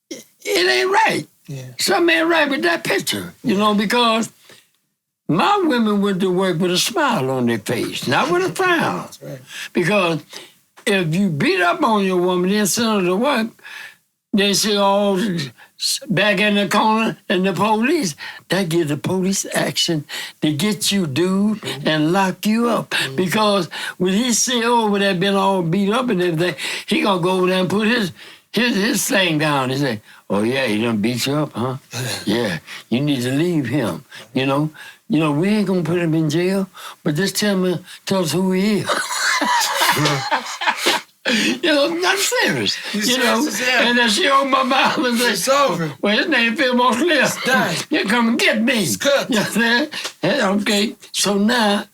it ain't right. Yeah. Something ain't right with that picture, because my women went to work with a smile on their face, not with a frown. That's right. Because if you beat up on your woman, then send her to work, they say, back in the corner, and the police, that gives the police action to get you, dude, and lock you up. Because when he see over there been all beat up and everything, he gonna go over there and put his thing down. He say, oh yeah, he done beat you up, huh? Yeah, you need to leave him, we ain't gonna put him in jail, but just tell us who he is. I'm serious. And then she opened my mouth and said, it's over. Well, his name Fillmore Slim. You come and get me. It's cooked. You know what I'm saying? Okay, so now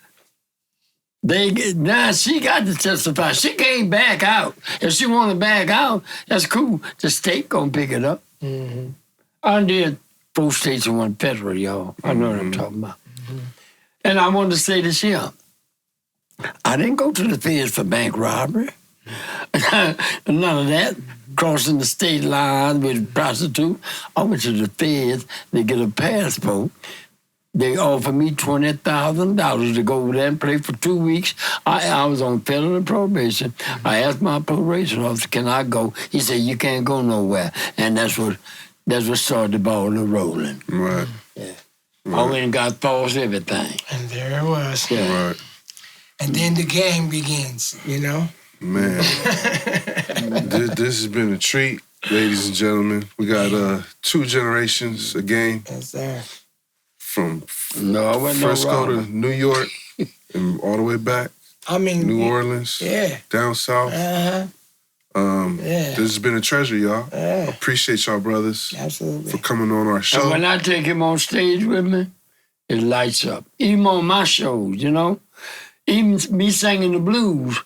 she got to testify. She can't back out. If she want to back out, that's cool. The state gonna pick it up. Mm-hmm. I did 4 states and 1 federal, y'all. I know what I'm talking about. Mm-hmm. And I wanted to say this here. I didn't go to the feds for bank robbery. None of that. Crossing the state line with a prostitute. I went to the feds to get a passport. They offered me $20,000 to go over there and play for 2 weeks. I was on federal probation. I asked my probation officer, can I go? He said, you can't go nowhere. And that's what started the ball rolling. Right. Yeah. Right. I went and got false everything. And there it was. Yeah. Right. And then the game begins, Man, this has been a treat, ladies and gentlemen. We got 2 generations of game. Yes, sir. From Frisco to New York and all the way back. New Orleans. Yeah. Down south. This has been a treasure, y'all. Yeah. Appreciate y'all, brothers. Absolutely. For coming on our show. And when I take him on stage with me, it lights up. Even on my shows, Even me singing the blues,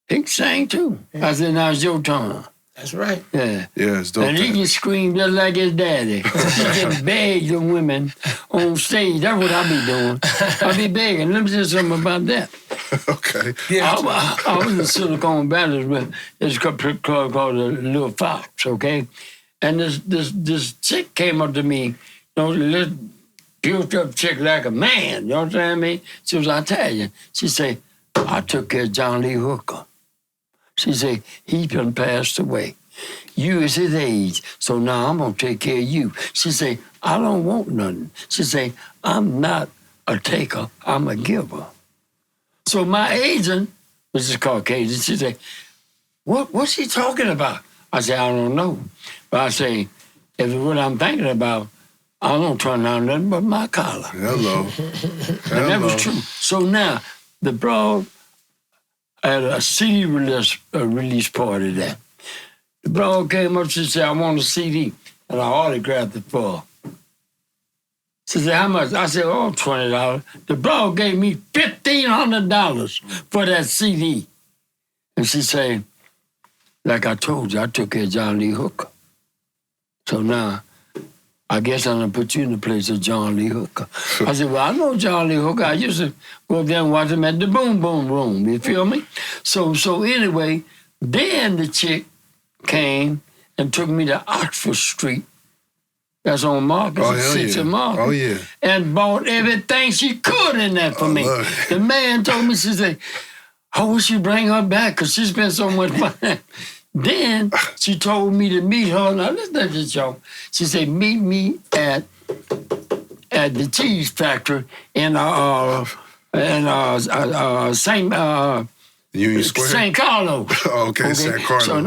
he can sing too. Yeah. I said, now it's your turn. That's right. Yeah. Yeah, it's dope. And he can scream just like his daddy. He can beg the women on stage. That's what I be doing. I be begging. Let me tell you something about that. Okay. Yeah. I was in Silicon Valley with this club called the Little Fox, okay? And this chick came up to me, little built up chick like a man, you know what I mean? She was Italian. She said, I took care of John Lee Hooker. She said, he done passed away. You is his age, so now I'm gonna take care of you. She said, I don't want nothing. She said, I'm not a taker, I'm a giver. So my agent, which is Caucasian, she said, what's he talking about? I said, I don't know. But I say, if it's what I'm thinking about, I don't turn down nothing but my collar. Hello. And that was true. So now, the broad had a CD release party there. The broad came up, she said, I want a CD. And I autographed it for her. She said, how much? I said, $20. The broad gave me $1,500 for that CD. And she said, like I told you, I took care of John Lee Hooker. So now, I guess I'm gonna put you in the place of John Lee Hooker. I said, well, I know John Lee Hooker. I used to go up there and watch him at the Boom Boom Room. You feel me? So anyway, then the chick came and took me to Oxford Street That's on Marcus, Oh, hell 6 yeah. and Marcus. Oh, yeah. And bought everything she could in that for me. love it. The man told me, she said, I wish you bring her back because she spent so much money. Then she told me to meet her. Now listen to this, y'all. She said, meet me at the cheese factory in Union Square? St. Carlos. Oh, okay, San Carlos. So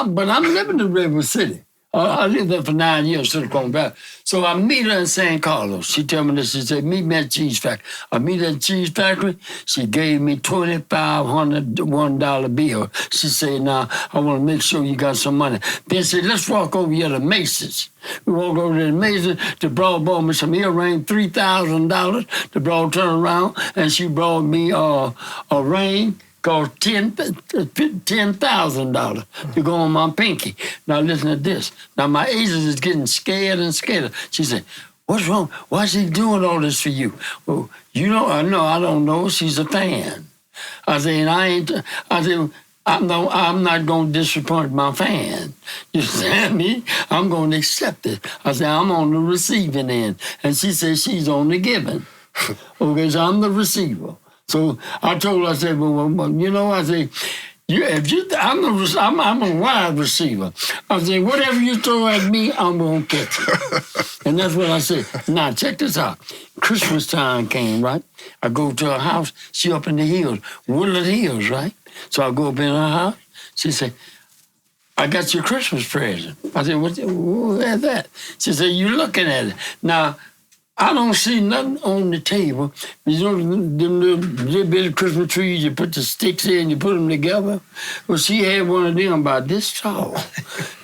but I'm living in River City. I lived there for 9 years, Silicon Valley. So I meet her in San Carlos. She tell me this. She said, meet me at the cheese factory. I meet her at the cheese factory. She gave me $2,500 $1 bill. She said, now, I want to make sure you got some money. Then she said, let's walk over here to Macy's. We walked over to the Macy's. The broad bought me some earrings, $3,000. The broad turned around, and she brought me a ring. Cost $10,000 to go on my pinky. Now listen to this. Now my agent is getting scared and scared. She said, what's wrong? Why is she doing all this for you? Well, you don't, I don't know. She's a fan. I said, I'm not going to disappoint my fan. You understand me? I'm going to accept it. I said, I'm on the receiving end. And she said, she's on the giving. Okay, so I'm the receiver. So I told her, I said, well, you know, I said, I'm a wide receiver. I said, whatever you throw at me, I'm going to catch it. And that's what I said. Now, check this out. Christmas time came, right? I go to her house. She up in the hills, Woodland Hills, right? So I go up in her house. She said, I got your Christmas present. I said, what's that? She said, you looking at it. Now, I don't see nothing on the table. You know, them little bitty Christmas trees, you put the sticks in, you put them together. Well, she had one of them about this tall.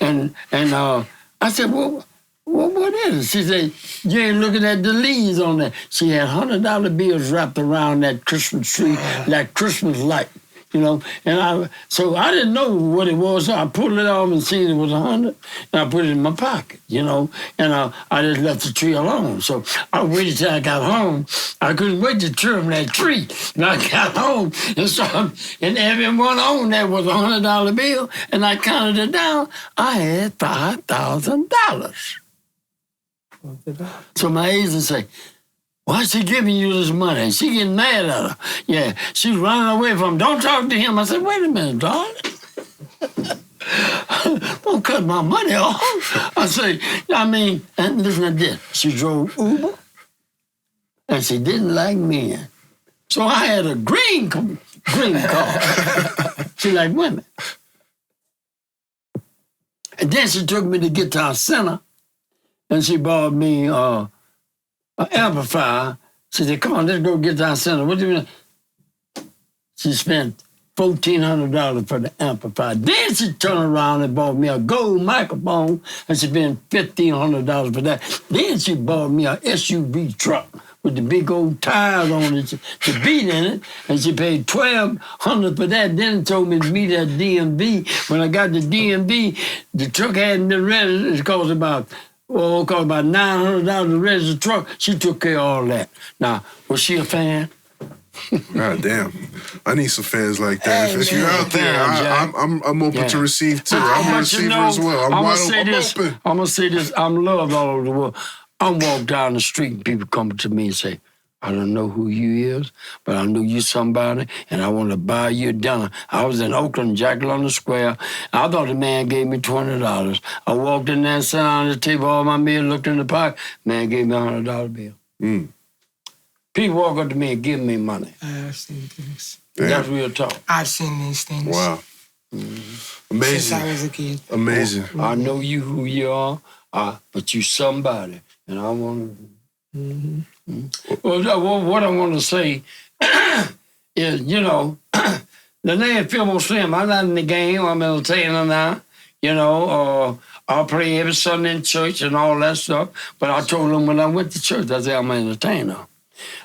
and I said, well, what is it? She said, you ain't looking at the leaves on that. She had $100 bills wrapped around that Christmas tree, like Christmas light. You know, so I didn't know what it was. So I pulled it off and seen it was 100, and I put it in my pocket, you know, and I just left the tree alone. So I waited till I got home. I couldn't wait to trim that tree. And I got home, and everyone on there was $100 bill, and I counted it down. I had $5,000. So my agent said, why is she giving you this money? And she getting mad at her. Yeah, she's running away from him. Don't talk to him. I said, wait a minute, darling. Don't cut my money off. I say, and listen to this. She drove Uber, and she didn't like men. So I had a green car. She liked women. And then she took me to Guitar Center, and she bought me an amplifier. She said, come on, let's go get Guitar Center. What do you mean? She spent $1,400 for the amplifier. Then she turned around and bought me a gold microphone, and she spent $1,500 for that. Then she bought me an SUV truck with the big old tires on it, the beat in it, and she paid $1,200 for that. Then told me to meet at DMV. When I got to DMV, the truck hadn't been registered. It cost about $900 to register the truck. She took care of all that. Now, was she a fan? God damn. I need some fans like that. If you're out there, I'm open to receive too. I'm a receiver as well. I'm open. I'm going to say this. I'm loved all over the world. I walk down the street and people come to me and say, I don't know who you is, but I know you somebody, and I want to buy you dinner. I was in Oakland, Jacka on the Square. I thought the man gave me $20. I walked in there, sat on the table, all my meal, looked in the pocket. Man gave me a $100 bill. Mm. People walk up to me and give me money. I've seen things. That's real talk. I've seen these things. Wow. Mm-hmm. Amazing. Since I was a kid. Amazing. I know you who you are, but you somebody, and I want to... Mm-hmm. Well, what I want to say is, you know, the name Fillmore Slim, I'm not in the game, I'm entertainer now, you know, I'll play every Sunday in church and all that stuff, but I told them when I went to church, I said, I'm an entertainer.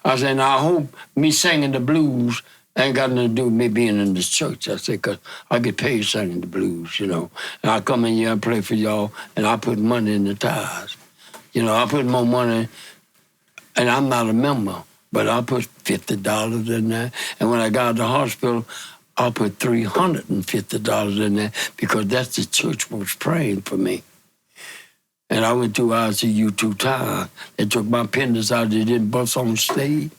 I said, now I hope me singing the blues ain't got nothing to do with me being in this church. I said, because I get paid singing the blues, you know, and I come in here and play for y'all, and I put money in the tithes. You know, I put more money. And I'm not a member, but I put $50 in there. And when I got to the hospital, I put $350 in there because that's the church was praying for me. And I went through ICU 2 times. They took my appendix out. They didn't bust on stage.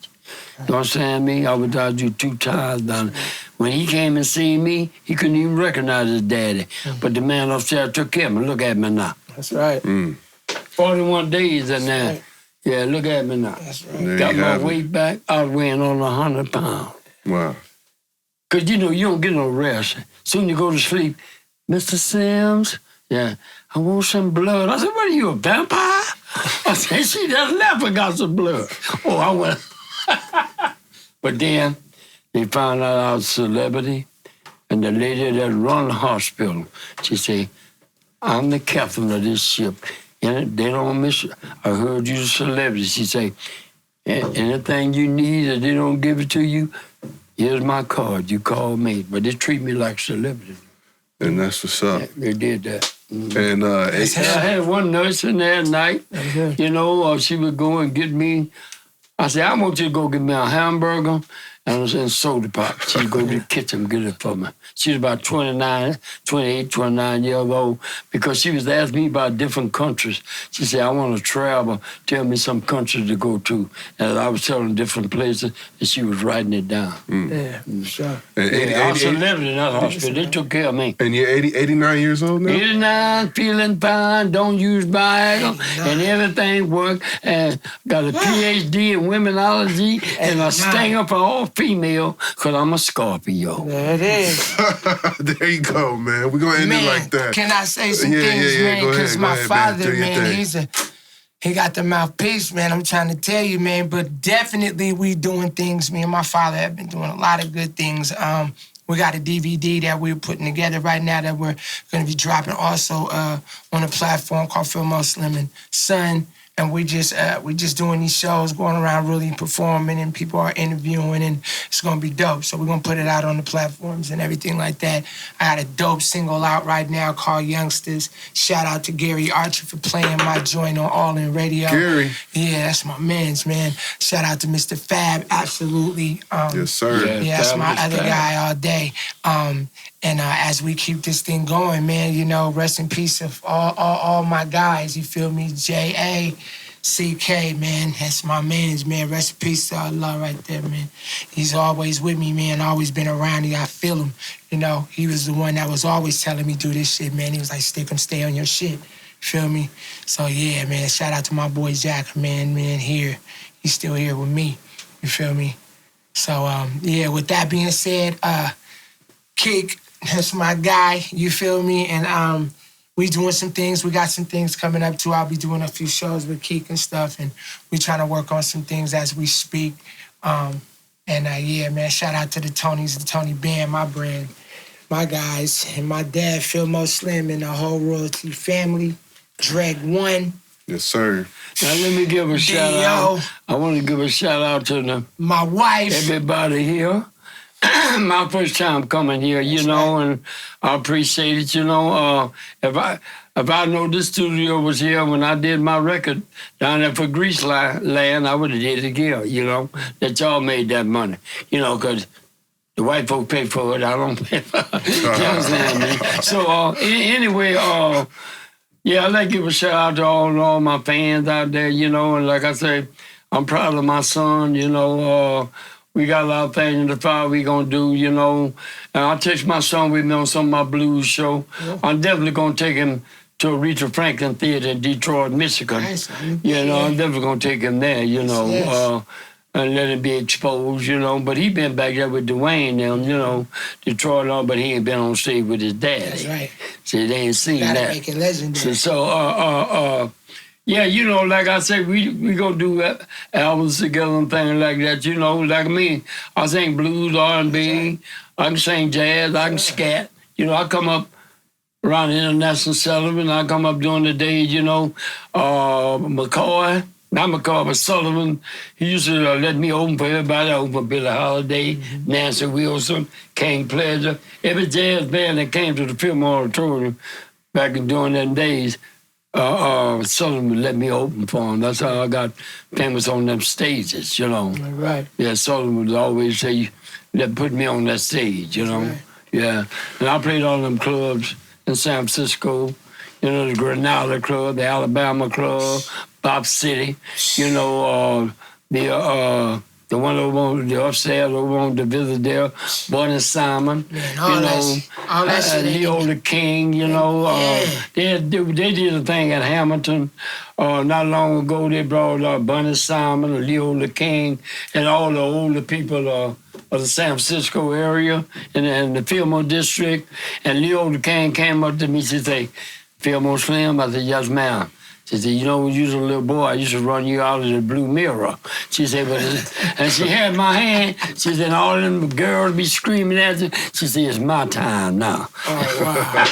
You understand me? I went to ICU 2 times. Down. When he came and seen me, he couldn't even recognize his daddy. But the man upstairs took care of me. Look at me now. That's right. 41 days in there. Right. Yeah, look at me now. That's right. Got my weight back. I was weighing on 100 pounds. Wow. Because, you know, you don't get no rest. Soon you go to sleep, Mr. Sims, yeah, I want some blood. I said, what are you, a vampire? I said, she just left and got some blood. Oh, I went. But then they found out I was a celebrity, and the lady that run the hospital, she said, I'm the captain of this ship, and they don't miss you. I heard you're a celebrity. She said, anything you need, if they don't give it to you, here's my card. You call me. But they treat me like a celebrity. And that's what's up. Yeah, they did that. And I had one nurse in there at night. You know, she would go and get me. I said, I want you to go get me a hamburger and soda pop. She'd go to the kitchen and get it for me. She was about 28, 29 years old, because she was asking me about different countries. She said, I want to travel. Tell me some countries to go to. And I was telling different places, and she was writing it down. Yeah, sure. I was living in that hospital. They took care of me. And you're 89 years old now? 89, feeling fine, don't use Viagra, and everything worked. And got a PhD in womenology and a stinger for all female, because I'm a Scorpio. There it is. There you go, man. We're going to end it like that. Can I say some things, man? Because my father, man, he got the mouthpiece, man. I'm trying to tell you, man. But definitely we doing things. Me and my father have been doing a lot of good things. We got a DVD that we're putting together right now that we're going to be dropping also on a platform called Fillmore Slim and Son. And we just doing these shows, going around really performing, and people are interviewing, and it's gonna be dope. So we're gonna put it out on the platforms and everything like that. I got a dope single out right now called Youngsters. Shout out to Gary Archer for playing my joint on All In Radio. Gary. Yeah, that's my man's, man. Shout out to Mr. Fab, absolutely. Yes, sir. Yeah, that's my other guy all day. And as we keep this thing going, man, you know, rest in peace of all my guys, you feel me? J.A., C.K., man, that's my man's, man. Rest in peace to Allah right there, man. He's always with me, man, always been around me. I feel him, you know. He was the one that was always telling me, do this shit, man. He was like, Stickemz, stay on your shit, feel me? So, yeah, man, shout out to my boy Jacka, man, here. He's still here with me, you feel me? So, yeah, with that being said, Keak, that's my guy, you feel me? And we doing some things. We got some things coming up too. I'll be doing a few shows with Keak and stuff, and we trying to work on some things as we speak. Yeah, man, shout out to the Tonys, the Toni band, my brand, my guys, and my dad, Fillmore Slim, and the whole royalty family, Dregs One. Yes, sir. Now let me give a shout out. I want to give a shout out to my wife, everybody here. My first time coming here, you know, and I appreciate it, you know. If I know this studio was here when I did my record down there for Grease Land, I would have did it again, you know, that y'all made that money, you know, because the white folk pay for it, I don't pay for it. You understand me? So anyway, yeah, I'd like to give a shout out to all my fans out there, you know, and like I say, I'm proud of my son, you know. We got a lot of things in the fire we gonna do, you know. And I'll take my son with me on some of my blues show. Yeah. I'm definitely gonna take him to Aretha Franklin Theater in Detroit, Michigan. Nice. You know, I'm definitely gonna take him there, you know, yes. And let him be exposed, you know. But he been back there with Dwayne now, you know, Detroit, but he ain't been on stage with his daddy. That's right. See, they ain't seen that. Gotta make it legendary. So, yeah, you know, like I said, we gonna do albums together and things like that. You know, like me, I sing blues, R&B, I can sing jazz, I can scat. You know, I come up around International Sullivan, I come up during the day, you know, McCoy, not McCoy, but Sullivan. He used to let me open for everybody. I opened for Billie Holiday, Nancy Wilson, King Pleasure, every jazz band that came to the Fillmore Auditorium back during them days. Sullivan let me open for him. That's how I got famous on them stages, you know. Right. Yeah, Sullivan would always say, put me on that stage, you know. Right. Yeah. And I played all them clubs in San Francisco, You know, the Granada Club, the Alabama Club, Bop City. You know, the one over on the upstairs over on the visit there, Bonnie Simon. Man, all that shit. Leo the King. You know, they did a thing at Hamilton. Not long ago, they brought Bonnie Simon, Leo the King, and all the older people of the San Francisco area and the Fillmore district. And Leo the King came up to me. She said, "Fillmore Slim?" I said, "Yes, ma'am." She said, "You know, when you was a little boy, I used to run you out of the blue mirror." She said, and she had my hand. She said, all them girls be screaming at you. She said, "It's my time now." Oh, wow.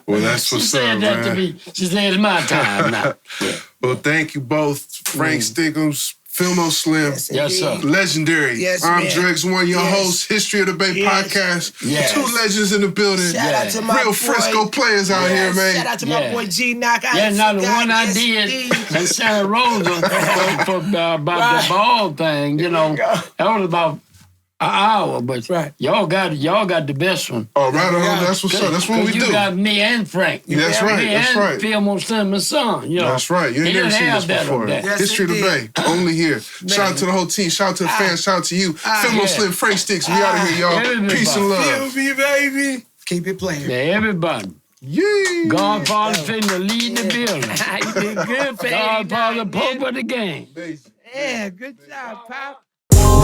Well, that's what's up, man. She said that to me. She said, "It's my time now." Yeah. Well, thank you both, Frank Stickemz, Fillmore Slim. Yes, sir. Legendary. Yes, I'm man. Dregs One, your host, History of the Bay podcast. Yes. Two legends in the building. Shout out to my Real boy. Frisco players out here, man. Shout out to my boy G-Knock. Now the one I did in Santa Rosa for about the ball thing, you know, that was about an hour, but y'all got the best one. Oh, right on. That's what's up. That's what we do. You got me and Frank. That's right. That's right. Fillmore Slim and Son. You know. That's right. You ain't never seen this before. History of the Bay. Only here. Shout out to the whole team. Shout out to the fans. Shout out to you. Fillmore Slim, Frank Sticks. We out of here, y'all. Everybody. Peace and love. Feel me, baby. Keep it playing. Yeah, everybody. Yeah. Godfather finna lead the building. You did good, baby. Godfather Pope of the game. Yeah, good job, Pop.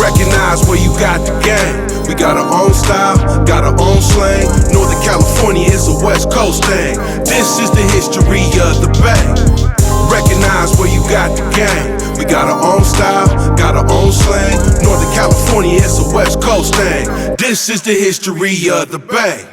Recognize where you got the game. We got our own style, got our own slang. Northern California is a West Coast thing. This is the history of the Bay. Recognize where you got the game. We got our own style, got our own slang. Northern California is a West Coast thing. This is the history of the Bay.